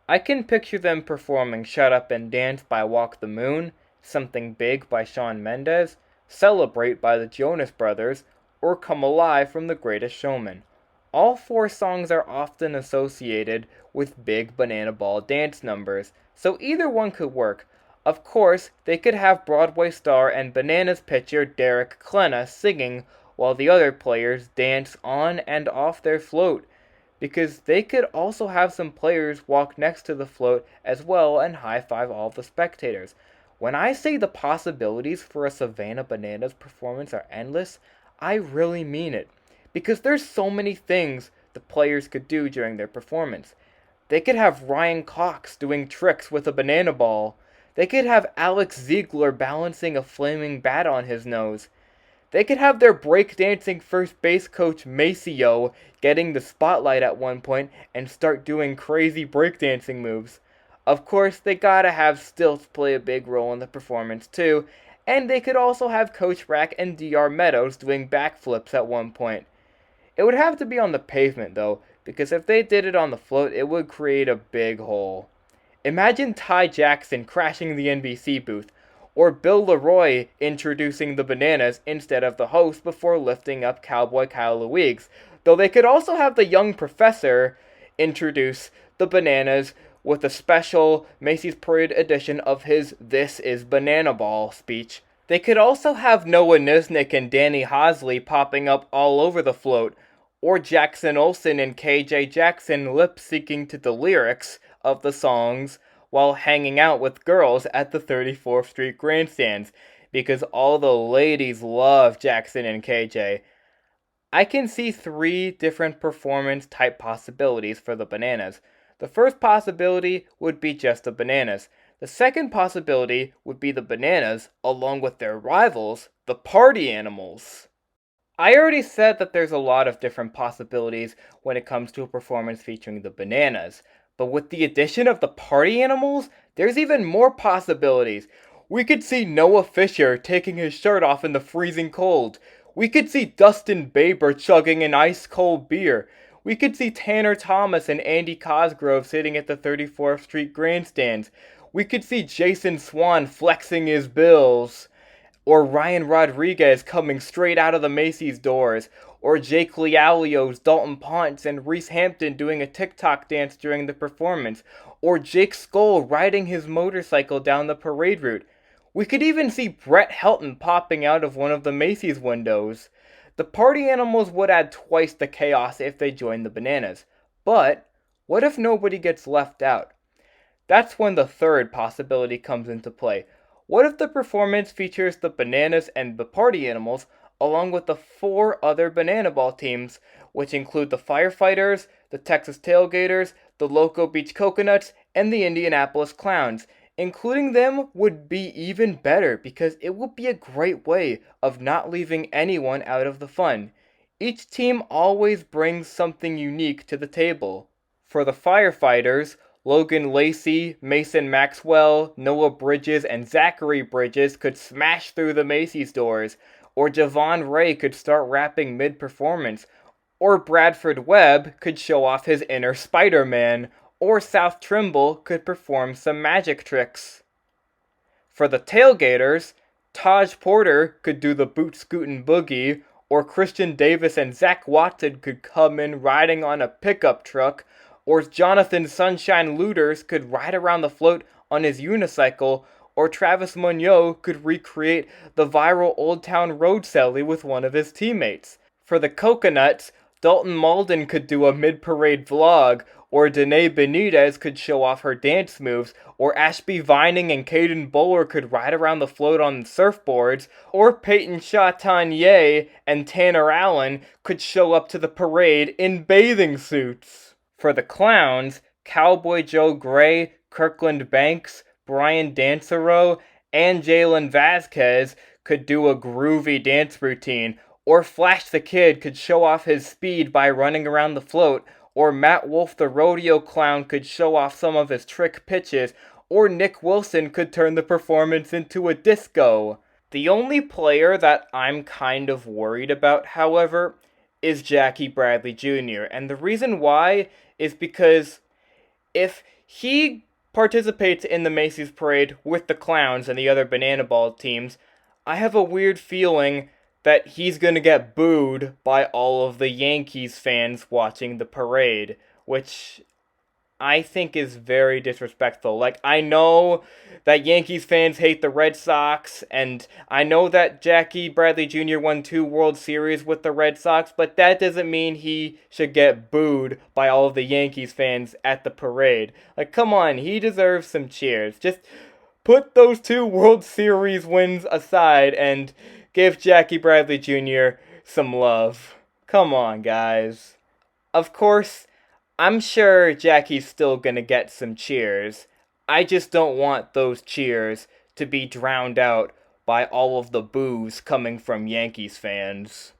I can picture them performing Shut Up and Dance by Walk the Moon, Something Big by Shawn Mendes, Celebrate by the Jonas Brothers, or Come Alive from The Greatest Showman. All four songs are often associated with big banana ball dance numbers, so either one could work. Of course, they could have Broadway star and Bananas pitcher Derek Klena singing while the other players dance on and off their float, because they could also have some players walk next to the float as well and high-five all the spectators. When I say the possibilities for a Savannah Bananas performance are endless, I really mean it, because there's so many things the players could do during their performance. They could have Ryan Cox doing tricks with a banana ball. They could have Alex Ziegler balancing a flaming bat on his nose. They could have their breakdancing first base coach Maceo getting the spotlight at one point and start doing crazy breakdancing moves. Of course, they gotta have stilts play a big role in the performance too, and they could also have Coach Rack and DR Meadows doing backflips at one point. It would have to be on the pavement though, because if they did it on the float, it would create a big hole. Imagine Ty Jackson crashing the NBC booth, or Bill Leroy introducing the Bananas instead of the host before lifting up Cowboy Kyle Louigs, though they could also have the young professor introduce the Bananas with a special Macy's Parade edition of his This Is Banana Ball speech. They could also have Noah Niznik and Danny Hosley popping up all over the float, or Jackson Olsen and KJ Jackson lip-syncing to the lyrics of the songs while hanging out with girls at the 34th Street grandstands, because all the ladies love Jackson and KJ. I can see three different performance type possibilities for the Bananas. The first possibility would be just the Bananas. The second possibility would be the Bananas along with their rivals, the Party Animals. I already said that there's a lot of different possibilities when it comes to a performance featuring the bananas, but with the addition of the party animals, there's even more possibilities. We could see Noah Fisher taking his shirt off in the freezing cold. We could see Dustin Baber chugging an ice-cold beer. We could see Tanner Thomas and Andy Cosgrove sitting at the 34th Street grandstands. We could see Jason Swan flexing his bills. Or Ryan Rodriguez coming straight out of the Macy's doors. Or Jake Lialio's Dalton Ponce and Reese Hampton doing a TikTok dance during the performance. Or Jake Skoll riding his motorcycle down the parade route. We could even see Brett Helton popping out of one of the Macy's windows. The party animals would add twice the chaos if they joined the bananas. But what if nobody gets left out? That's when the third possibility comes into play. What if the performance features the bananas and the party animals, along with the 4 other banana ball teams, which include the Firefighters, the Texas Tailgaters, the Loco Beach Coconuts, and the Indianapolis Clowns? Including them would be even better because it would be a great way of not leaving anyone out of the fun. Each team always brings something unique to the table. For the Firefighters, Logan Lacey, Mason Maxwell, Noah Bridges, and Zachary Bridges could smash through the Macy's doors, or Javon Ray could start rapping mid-performance, or Bradford Webb could show off his inner Spider-Man, or South Trimble could perform some magic tricks. For the Tailgaters, Taj Porter could do the boot scootin' boogie, or Christian Davis and Zach Watson could come in riding on a pickup truck, or Jonathan Sunshine Looters could ride around the float on his unicycle, or Travis Munoz could recreate the viral Old Town Road celly with one of his teammates. For the Coconuts, Dalton Malden could do a mid-parade vlog, or Danae Benitez could show off her dance moves, or Ashby Vining and Caden Bowler could ride around the float on surfboards, or Peyton Chatanier and Tanner Allen could show up to the parade in bathing suits. For the Clowns, Cowboy Joe Gray, Kirkland Banks, Brian Dansereau, and Jalen Vasquez could do a groovy dance routine, or Flash the Kid could show off his speed by running around the float, or Matt Wolf the Rodeo Clown could show off some of his trick pitches, or Nick Wilson could turn the performance into a disco. The only player that I'm kind of worried about, however, is Jackie Bradley Jr., and the reason why is because if he participates in the Macy's Parade with the Clowns and the other Banana Ball teams, I have a weird feeling that he's going to get booed by all of the Yankees fans watching the parade, which I think is very disrespectful. Like, I know that Yankees fans hate the Red Sox, and I know that Jackie Bradley Jr. won 2 World Series with the Red Sox, but that doesn't mean he should get booed by all of the Yankees fans at the parade. Like, come on, he deserves some cheers. Just put those 2 World Series wins aside and give Jackie Bradley Jr. some love. Come on, guys. Of course, I'm sure Jackie's still gonna get some cheers. I just don't want those cheers to be drowned out by all of the boos coming from Yankees fans.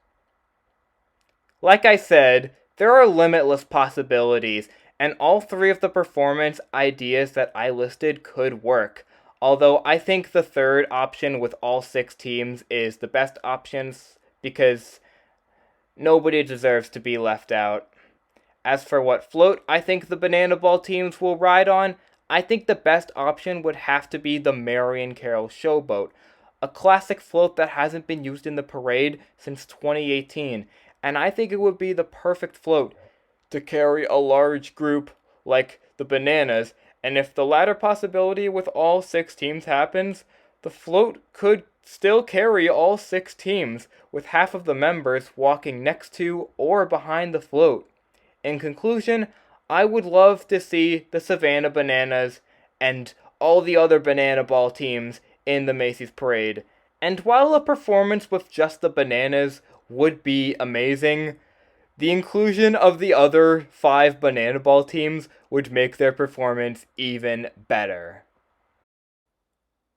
Like I said, there are limitless possibilities, and all 3 of the performance ideas that I listed could work. Although I think the third option with all 6 teams is the best option because nobody deserves to be left out. As for what float I think the Banana Ball teams will ride on, I think the best option would have to be the Marion Carroll Showboat, a classic float that hasn't been used in the parade since 2018, and I think it would be the perfect float to carry a large group like the Bananas, and if the latter possibility with all 6 teams happens, the float could still carry all 6 teams, with half of the members walking next to or behind the float. In conclusion, I would love to see the Savannah Bananas and all the other Banana Ball teams in the Macy's Parade. And while a performance with just the Bananas would be amazing, the inclusion of the other 5 Banana Ball teams would make their performance even better.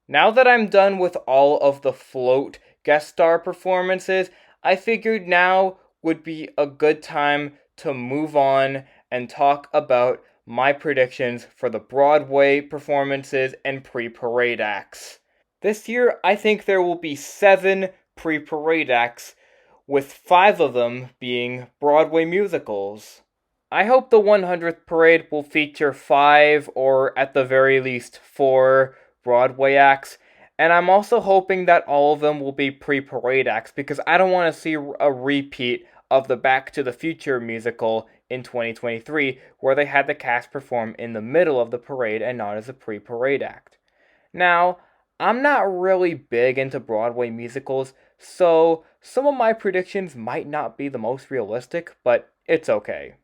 Now that I'm done with all of the float guest star performances, I figured now would be a good time to move on and talk about my predictions for the Broadway performances and pre-parade acts. This year, I think there will be 7 pre-parade acts, with 5 of them being Broadway musicals. I hope the 100th parade will feature 5 or at the very least 4 Broadway acts, and I'm also hoping that all of them will be pre-parade acts because I don't want to see a repeat of the Back to the Future musical in 2023 where they had the cast perform in the middle of the parade and not as a pre-parade act. Now, I'm not really big into Broadway musicals, so some of my predictions might not be the most realistic, but it's okay.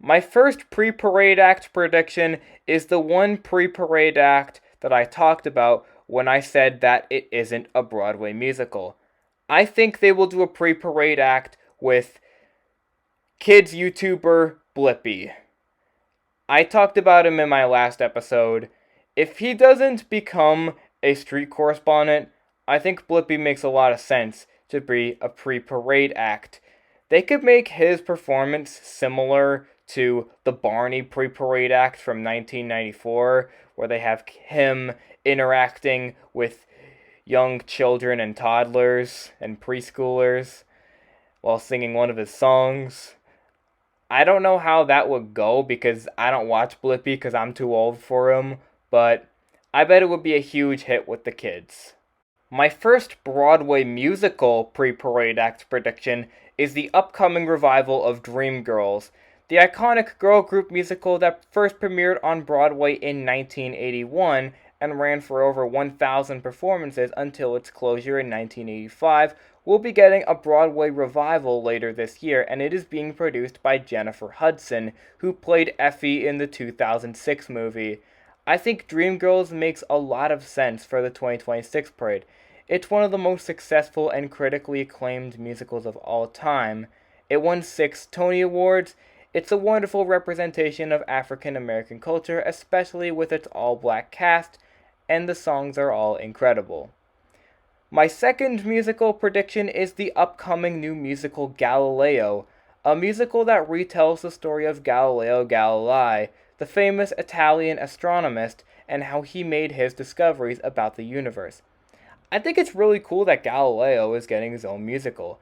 My first pre-parade act prediction is the one pre-parade act that I talked about when I said that it isn't a Broadway musical. I think they will do a pre-parade act with kids YouTuber Blippi. I talked about him in my last episode. If he doesn't become a street correspondent, I think Blippi makes a lot of sense to be a pre-parade act. They could make his performance similar to the Barney pre-parade act from 1994, where they have him interacting with young children and toddlers and preschoolers while singing one of his songs. I don't know how that would go because I don't watch Blippi because I'm too old for him, but I bet it would be a huge hit with the kids. My first Broadway musical pre-parade act prediction is the upcoming revival of Dreamgirls, the iconic girl group musical that first premiered on Broadway in 1981 and ran for over 1,000 performances until its closure in 1985, will be getting a Broadway revival later this year, and it is being produced by Jennifer Hudson, who played Effie in the 2006 movie. I think Dreamgirls makes a lot of sense for the 2026 parade. It's one of the most successful and critically acclaimed musicals of all time. It won 6 Tony Awards. It's a wonderful representation of African American culture, especially with its all-black cast, and the songs are all incredible. My second musical prediction is the upcoming new musical Galileo, a musical that retells the story of Galileo Galilei, the famous Italian astronomist, and how he made his discoveries about the universe. I think it's really cool that Galileo is getting his own musical.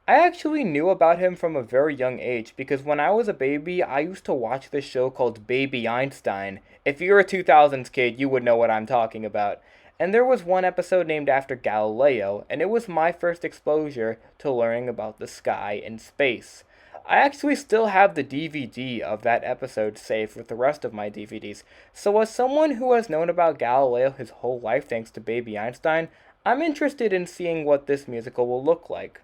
I actually knew about him from a very young age because when I was a baby, I used to watch this show called Baby Einstein. If you're a 2000s kid, you would know what I'm talking about. And there was one episode named after Galileo, and it was my first exposure to learning about the sky and space. I actually still have the DVD of that episode saved with the rest of my DVDs, so as someone who has known about Galileo his whole life thanks to Baby Einstein, I'm interested in seeing what this musical will look like.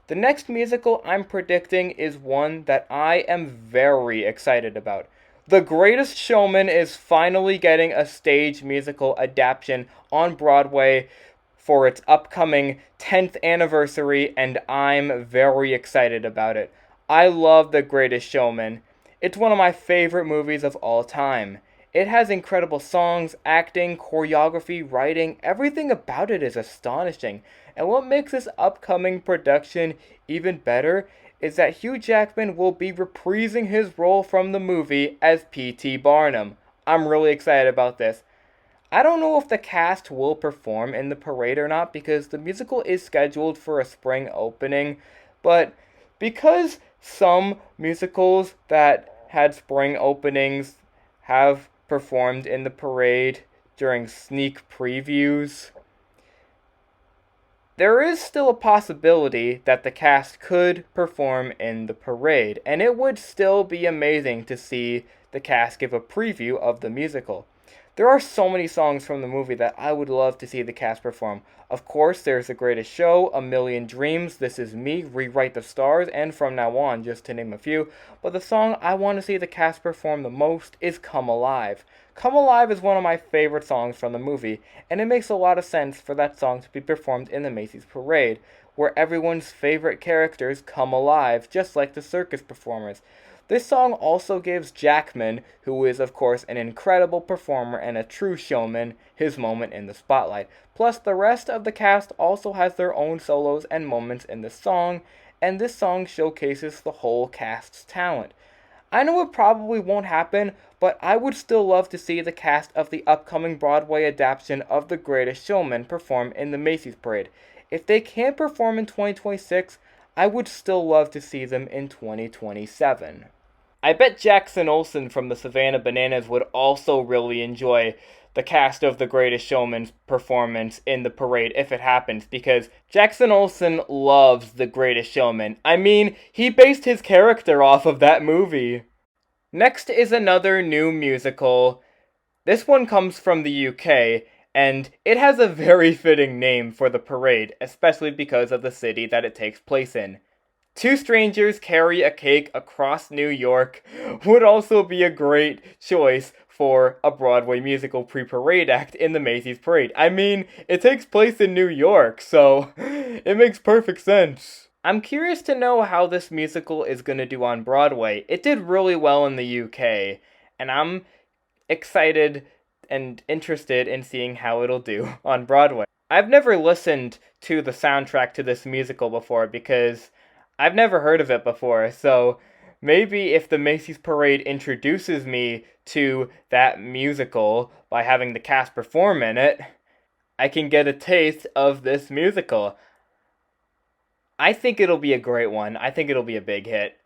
The next musical I'm predicting is one that I am very excited about. The Greatest Showman is finally getting a stage musical adaptation on Broadway for its upcoming 10th anniversary, and I'm very excited about it. I love The Greatest Showman. It's one of my favorite movies of all time. It has incredible songs, acting, choreography, writing, everything about it is astonishing. And what makes this upcoming production even better is that Hugh Jackman will be reprising his role from the movie as P.T. Barnum. I'm really excited about this. I don't know if the cast will perform in the parade or not because the musical is scheduled for a spring opening, but because some musicals that had spring openings have performed in the parade during sneak previews, there is still a possibility that the cast could perform in the parade, and it would still be amazing to see the cast give a preview of the musical. There are so many songs from the movie that I would love to see the cast perform. Of course, there's The Greatest Show, A Million Dreams, This Is Me, Rewrite the Stars, and From Now On, just to name a few. But the song I want to see the cast perform the most is Come Alive. Come Alive is one of my favorite songs from the movie, and it makes a lot of sense for that song to be performed in the Macy's Parade, where everyone's favorite characters come alive, just like the circus performers. This song also gives Jackman, who is of course an incredible performer and a true showman, his moment in the spotlight. Plus, the rest of the cast also has their own solos and moments in the song, and this song showcases the whole cast's talent. I know it probably won't happen, but I would still love to see the cast of the upcoming Broadway adaptation of The Greatest Showman perform in the Macy's Parade. If they can't perform in 2026, I would still love to see them in 2027. I bet Jackson Olsen from the Savannah Bananas would also really enjoy the cast of The Greatest Showman's performance in the parade if it happens, because Jackson Olsen loves The Greatest Showman. I mean, he based his character off of that movie. Next is another new musical. This one comes from the UK, and it has a very fitting name for the parade, especially because of the city that it takes place in. Two Strangers Carry a Cake Across New York would also be a great choice for a Broadway musical pre-parade act in the Macy's Parade. I mean, it takes place in New York, so it makes perfect sense. I'm curious to know how this musical is going to do on Broadway. It did really well in the UK, and I'm excited and interested in seeing how it'll do on Broadway. I've never listened to the soundtrack to this musical before because I've never heard of it before, so maybe if the Macy's Parade introduces me to that musical by having the cast perform in it, I can get a taste of this musical. I think it'll be a great one. I think it'll be a big hit.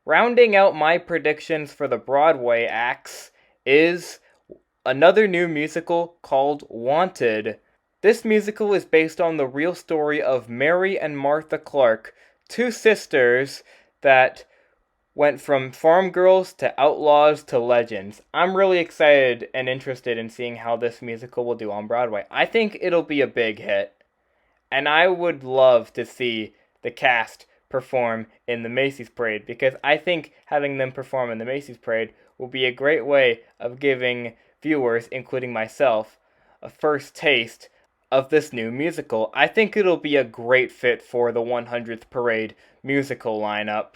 Rounding out my predictions for the Broadway acts is another new musical called Wanted. This musical is based on the real story of Mary and Martha Clark, two sisters that went from farm girls to outlaws to legends. I'm really excited and interested in seeing how this musical will do on Broadway. I think it'll be a big hit, and I would love to see the cast perform in the Macy's Parade, because I think having them perform in the Macy's Parade will be a great way of giving viewers, including myself, a first taste of this new musical. I think it'll be a great fit for the 100th Parade musical lineup.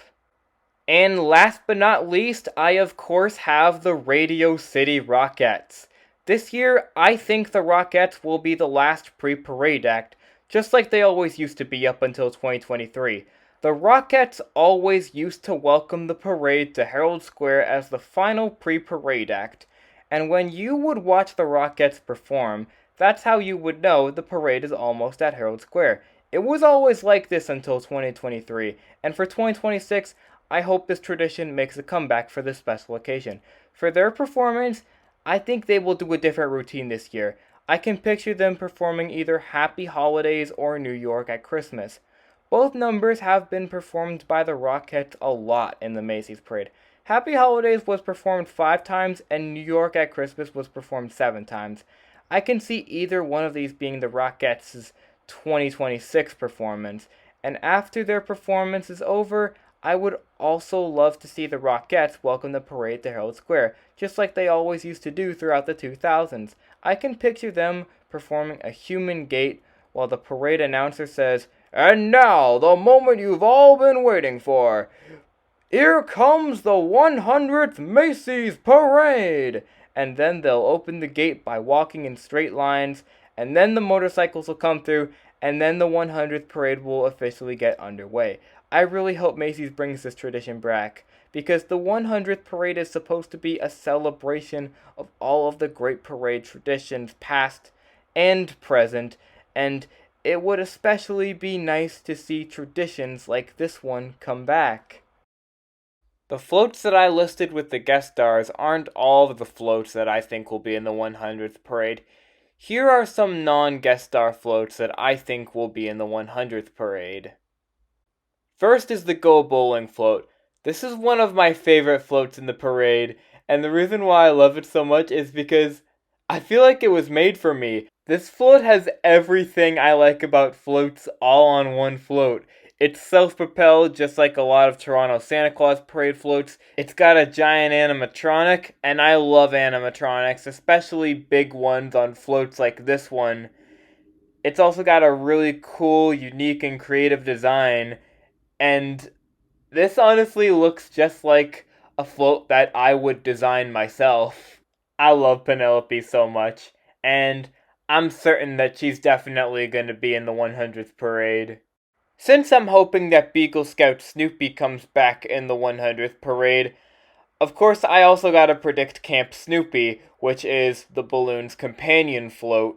And last but not least, I of course have the Radio City Rockettes. This year, I think the Rockettes will be the last pre-parade act, just like they always used to be up until 2023. The Rockettes always used to welcome the parade to Herald Square as the final pre-parade act, and when you would watch the Rockettes perform, that's how you would know the parade is almost at Herald Square. It was always like this until 2023, and for 2026, I hope this tradition makes a comeback for this special occasion. For their performance, I think they will do a different routine this year. I can picture them performing either Happy Holidays or New York at Christmas. Both numbers have been performed by the Rockettes a lot in the Macy's Parade. Happy Holidays was performed 5 times, and New York at Christmas was performed 7 times. I can see either one of these being the Rockettes' 2026 performance, and after their performance is over, I would also love to see the Rockettes welcome the parade to Herald Square, just like they always used to do throughout the 2000s. I can picture them performing a human gait while the parade announcer says, "And now, the moment you've all been waiting for. Here comes the 100th Macy's Parade!" And then they'll open the gate by walking in straight lines, and then the motorcycles will come through, and then the 100th Parade will officially get underway. I really hope Macy's brings this tradition back, because the 100th Parade is supposed to be a celebration of all of the great parade traditions, past and present, and it would especially be nice to see traditions like this one come back. The floats that I listed with the guest stars aren't all of the floats that I think will be in the 100th Parade. Here are some non-guest star floats that I think will be in the 100th Parade. First is the Go Bowling float. This is one of my favorite floats in the parade, and the reason why I love it so much is because I feel like it was made for me. This float has everything I like about floats all on one float. It's self-propelled, just like a lot of Toronto Santa Claus parade floats. It's got a giant animatronic, and I love animatronics, especially big ones on floats like this one. It's also got a really cool, unique, and creative design, and this honestly looks just like a float that I would design myself. I love Penelope so much, and I'm certain that she's definitely going to be in the 100th parade. Since I'm hoping that Beagle Scout Snoopy comes back in the 100th parade, of course I also gotta predict Camp Snoopy, which is the balloon's companion float.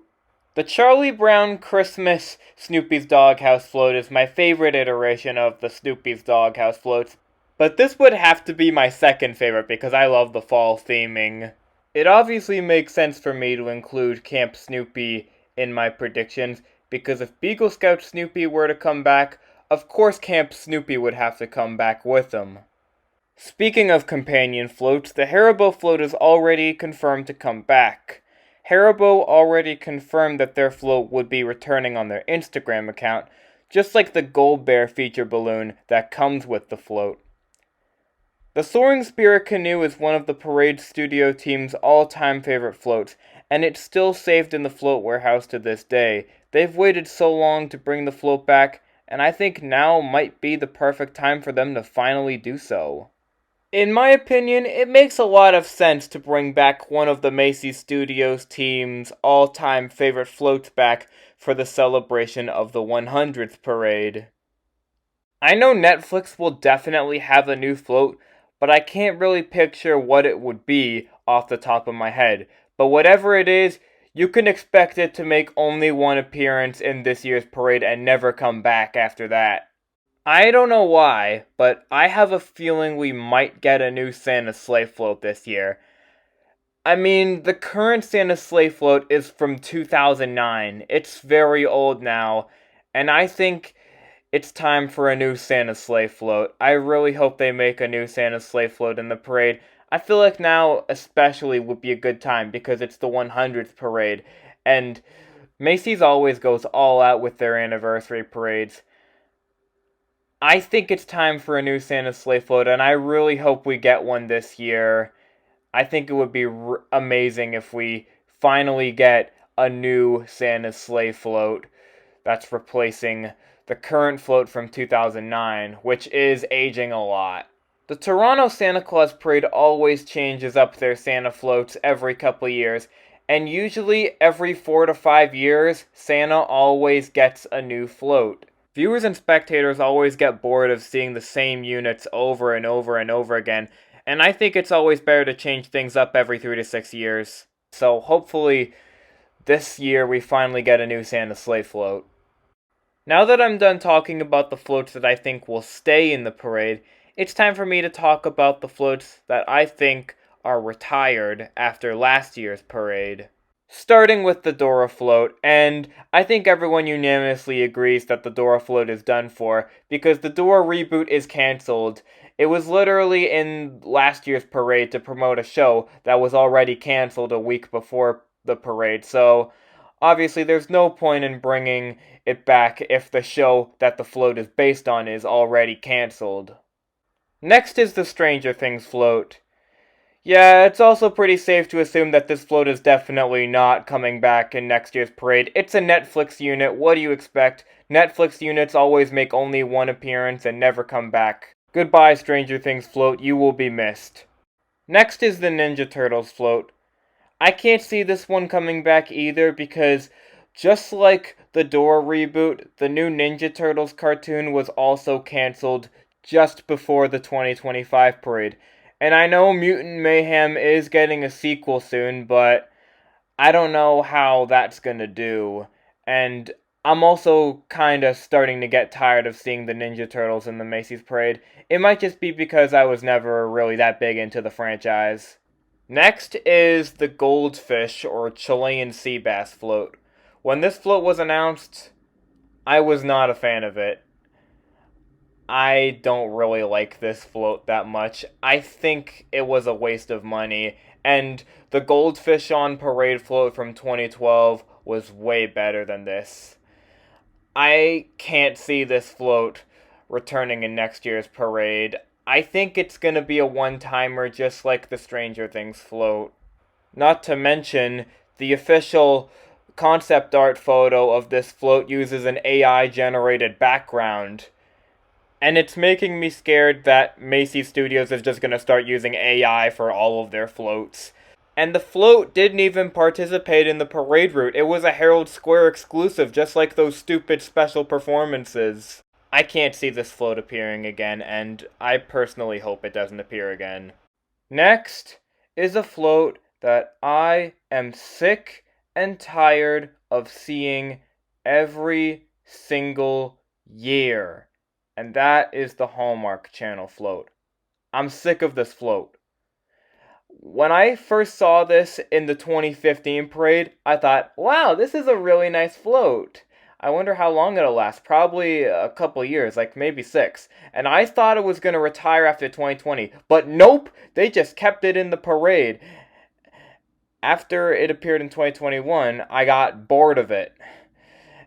The Charlie Brown Christmas Snoopy's Doghouse float is my favorite iteration of the Snoopy's Doghouse floats, but this would have to be my second favorite because I love the fall theming. It obviously makes sense for me to include Camp Snoopy in my predictions, because if Beagle Scout Snoopy were to come back, of course Camp Snoopy would have to come back with him. Speaking of companion floats, the Haribo float is already confirmed to come back. Haribo already confirmed that their float would be returning on their Instagram account, just like the Gold Bear feature balloon that comes with the float. The Soaring Spirit Canoe is one of the parade studio team's all-time favorite floats, and it's still saved in the float warehouse to this day. They've waited so long to bring the float back, and I think now might be the perfect time for them to finally do so. In my opinion, it makes a lot of sense to bring back one of the Macy's Studios team's all-time favorite floats back for the celebration of the 100th parade. I know Netflix will definitely have a new float, but I can't really picture what it would be off the top of my head. But whatever it is, you can expect it to make only one appearance in this year's parade and never come back after that. I don't know why, but I have a feeling we might get a new Santa sleigh float this year. I mean, the current Santa sleigh float is from 2009. It's very old now, and I think it's time for a new Santa sleigh float. I really hope they make a new Santa sleigh float in the parade. I feel like now especially would be a good time because it's the 100th parade, and Macy's always goes all out with their anniversary parades. I think it's time for a new Santa sleigh float, and I really hope we get one this year. I think it would be amazing if we finally get a new Santa sleigh float that's replacing the current float from 2009, which is aging a lot. The Toronto Santa Claus Parade always changes up their Santa floats every couple years, and usually every 4 to 5 years, Santa always gets a new float. Viewers and spectators always get bored of seeing the same units over and over and over again, and I think it's always better to change things up every 3 to 6 years. So hopefully this year we finally get a new Santa sleigh float. Now that I'm done talking about the floats that I think will stay in the parade, it's time for me to talk about the floats that I think are retired after last year's parade. Starting with the Dora float, and I think everyone unanimously agrees that the Dora float is done for, because the Dora reboot is cancelled. It was literally in last year's parade to promote a show that was already cancelled a week before the parade, so obviously there's no point in bringing it back if the show that the float is based on is already cancelled. Next is the Stranger Things float. Yeah, it's also pretty safe to assume that this float is definitely not coming back in next year's parade. It's a Netflix unit, what do you expect? Netflix units always make only one appearance and never come back. Goodbye, Stranger Things float, you will be missed. Next is the Ninja Turtles float. I can't see this one coming back either because just like the Dora reboot, the new Ninja Turtles cartoon was also cancelled just before the 2025 parade. And I know Mutant Mayhem is getting a sequel soon, but I don't know how that's gonna do. And I'm also kinda starting to get tired of seeing the Ninja Turtles in the Macy's Parade. It might just be because I was never really that big into the franchise. Next is the Goldfish or Chilean Sea Bass float. When this float was announced, I was not a fan of it. I don't really like this float that much. I think it was a waste of money, and the Goldfish on Parade float from 2012 was way better than this. I can't see this float returning in next year's parade. I think it's gonna be a one-timer just like the Stranger Things float. Not to mention, the official concept art photo of this float uses an AI-generated background. And it's making me scared that Macy's Studios is just gonna start using AI for all of their floats. And the float didn't even participate in the parade route. It was a Herald Square exclusive, just like those stupid special performances. I can't see this float appearing again, and I personally hope it doesn't appear again. Next is a float that I am sick and tired of seeing every single year. And that is the Hallmark Channel float. I'm sick of this float. When I first saw this in the 2015 parade, I thought, wow, this is a really nice float. I wonder how long it'll last. Probably a couple years, like maybe 6. And I thought it was going to retire after 2020. But nope, they just kept it in the parade. After it appeared in 2021, I got bored of it.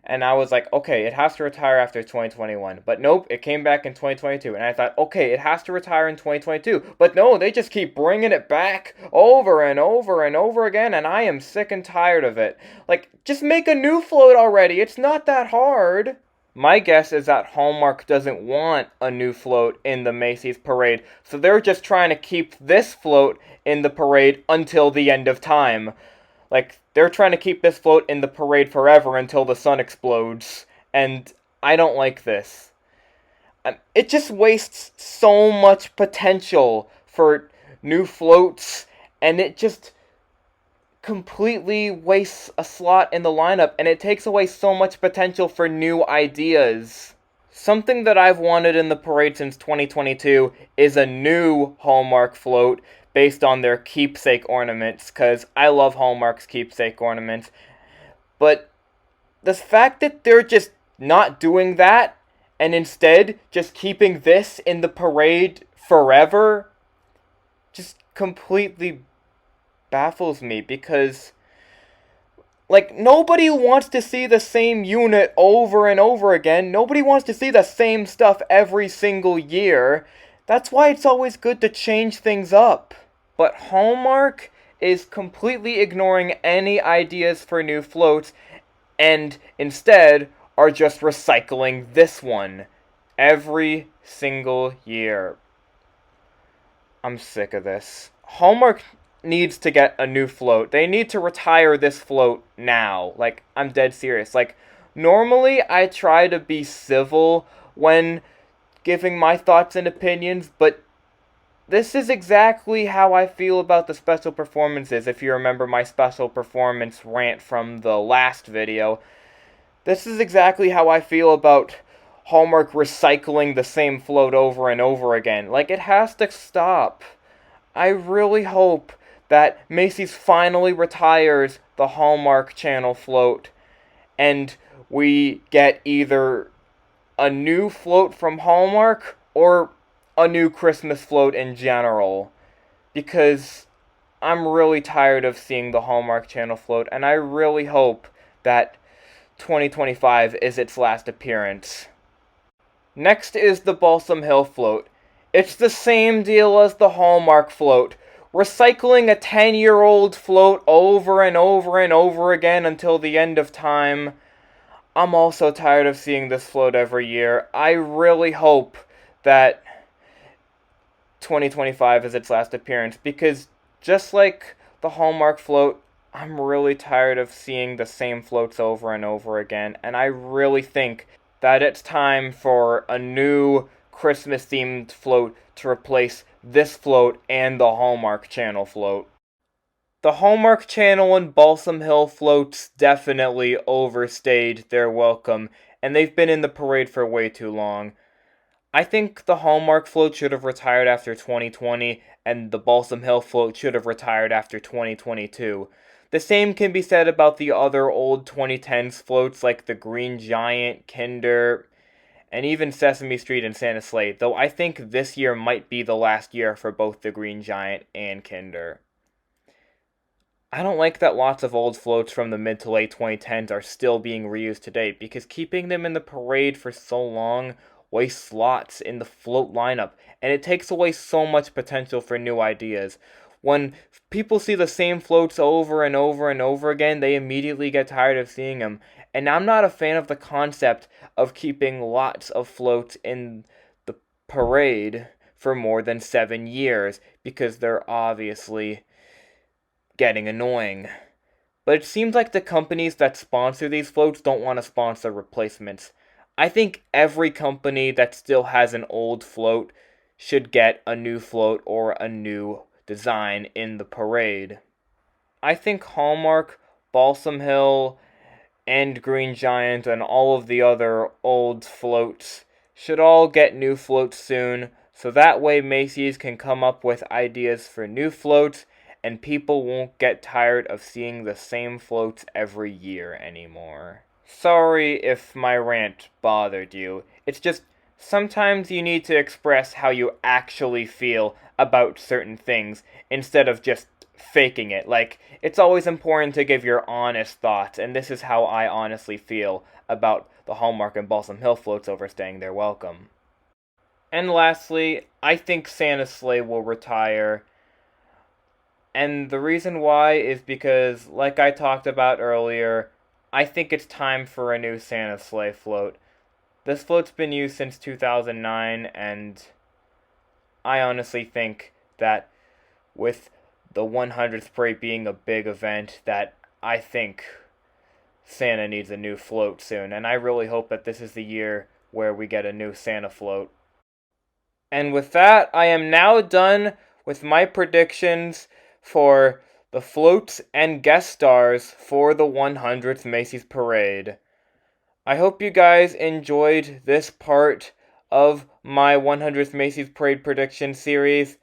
And I was like, okay, it has to retire after 2021. But nope, it came back in 2022. And I thought, okay, it has to retire in 2022. But no, they just keep bringing it back over and over and over again. And I am sick and tired of it. Like, just make a new float already. It's not that hard. My guess is that Hallmark doesn't want a new float in the Macy's parade. So they're just trying to keep this float in the parade until the end of time. Like, they're trying to keep this float in the parade forever until the sun explodes. And I don't like this. It just wastes so much potential for new floats. And it just completely wastes a slot in the lineup. And it takes away so much potential for new ideas. Something that I've wanted in the parade since 2022 is a new Hallmark float based on their keepsake ornaments, because I love Hallmark's keepsake ornaments. But the fact that they're just not doing that, and instead just keeping this in the parade forever, just completely baffles me, because like, nobody wants to see the same unit over and over again. Nobody wants to see the same stuff every single year. That's why it's always good to change things up. But Hallmark is completely ignoring any ideas for new floats, and instead are just recycling this one every single year. I'm sick of this. Hallmark needs to get a new float. They need to retire this float now. Like, I'm dead serious. Like, normally I try to be civil when giving my thoughts and opinions, but this is exactly how I feel about the special performances. If you remember my special performance rant from the last video, this is exactly how I feel about Hallmark recycling the same float over and over again. Like, it has to stop. I really hope that Macy's finally retires the Hallmark Channel float, and we get either a new float from Hallmark or a new Christmas float in general, because I'm really tired of seeing the Hallmark Channel float, and I really hope that 2025 is its last appearance. Next is the Balsam Hill float. It's the same deal as the Hallmark float. Recycling a 10-year-old float over and over and over again until the end of time. I'm also tired of seeing this float every year. I really hope that 2025 is its last appearance, because just like the Hallmark float, I'm really tired of seeing the same floats over and over again, and I really think that it's time for a new Christmas-themed float to replace this float and the Hallmark Channel float. The Hallmark Channel and Balsam Hill floats definitely overstayed their welcome, and they've been in the parade for way too long. I think the Hallmark float should have retired after 2020, and the Balsam Hill float should have retired after 2022. The same can be said about the other old 2010s floats like the Green Giant, Kinder, and even Sesame Street and Santa Sleigh, though I think this year might be the last year for both the Green Giant and Kinder. I don't like that lots of old floats from the mid to late 2010s are still being reused today, because keeping them in the parade for so long wastes slots in the float lineup, and it takes away so much potential for new ideas. When people see the same floats over and over and over again, they immediately get tired of seeing them. And I'm not a fan of the concept of keeping lots of floats in the parade for more than 7 years because they're obviously getting annoying. But it seems like the companies that sponsor these floats don't want to sponsor replacements. I think every company that still has an old float should get a new float or a new design in the parade. I think Hallmark, Balsam Hill, and Green Giant, and all of the other old floats should all get new floats soon, so that way Macy's can come up with ideas for new floats, and people won't get tired of seeing the same floats every year anymore. Sorry if my rant bothered you. It's just, sometimes you need to express how you actually feel about certain things, instead of just faking it. Like, it's always important to give your honest thoughts, and this is how I honestly feel about the Hallmark and Balsam Hill floats overstaying their welcome. And lastly, I think Santa's sleigh will retire. And the reason why is because, like I talked about earlier, I think it's time for a new Santa sleigh float. This float's been used since 2009, and I honestly think that with the 100th parade being a big event, that I think Santa needs a new float soon, and I really hope that this is the year where we get a new Santa float. And with that, I am now done with my predictions for the floats and guest stars for the 100th Macy's Parade. I hope you guys enjoyed this part of my 100th Macy's Parade prediction series.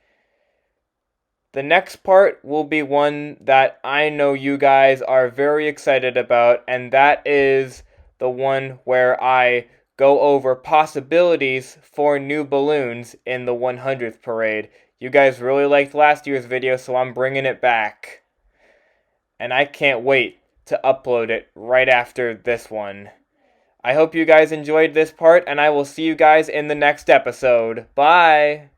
The next part will be one that I know you guys are very excited about, and that is the one where I go over possibilities for new balloons in the 100th parade. You guys really liked last year's video, so I'm bringing it back. And I can't wait to upload it right after this one. I hope you guys enjoyed this part, and I will see you guys in the next episode. Bye!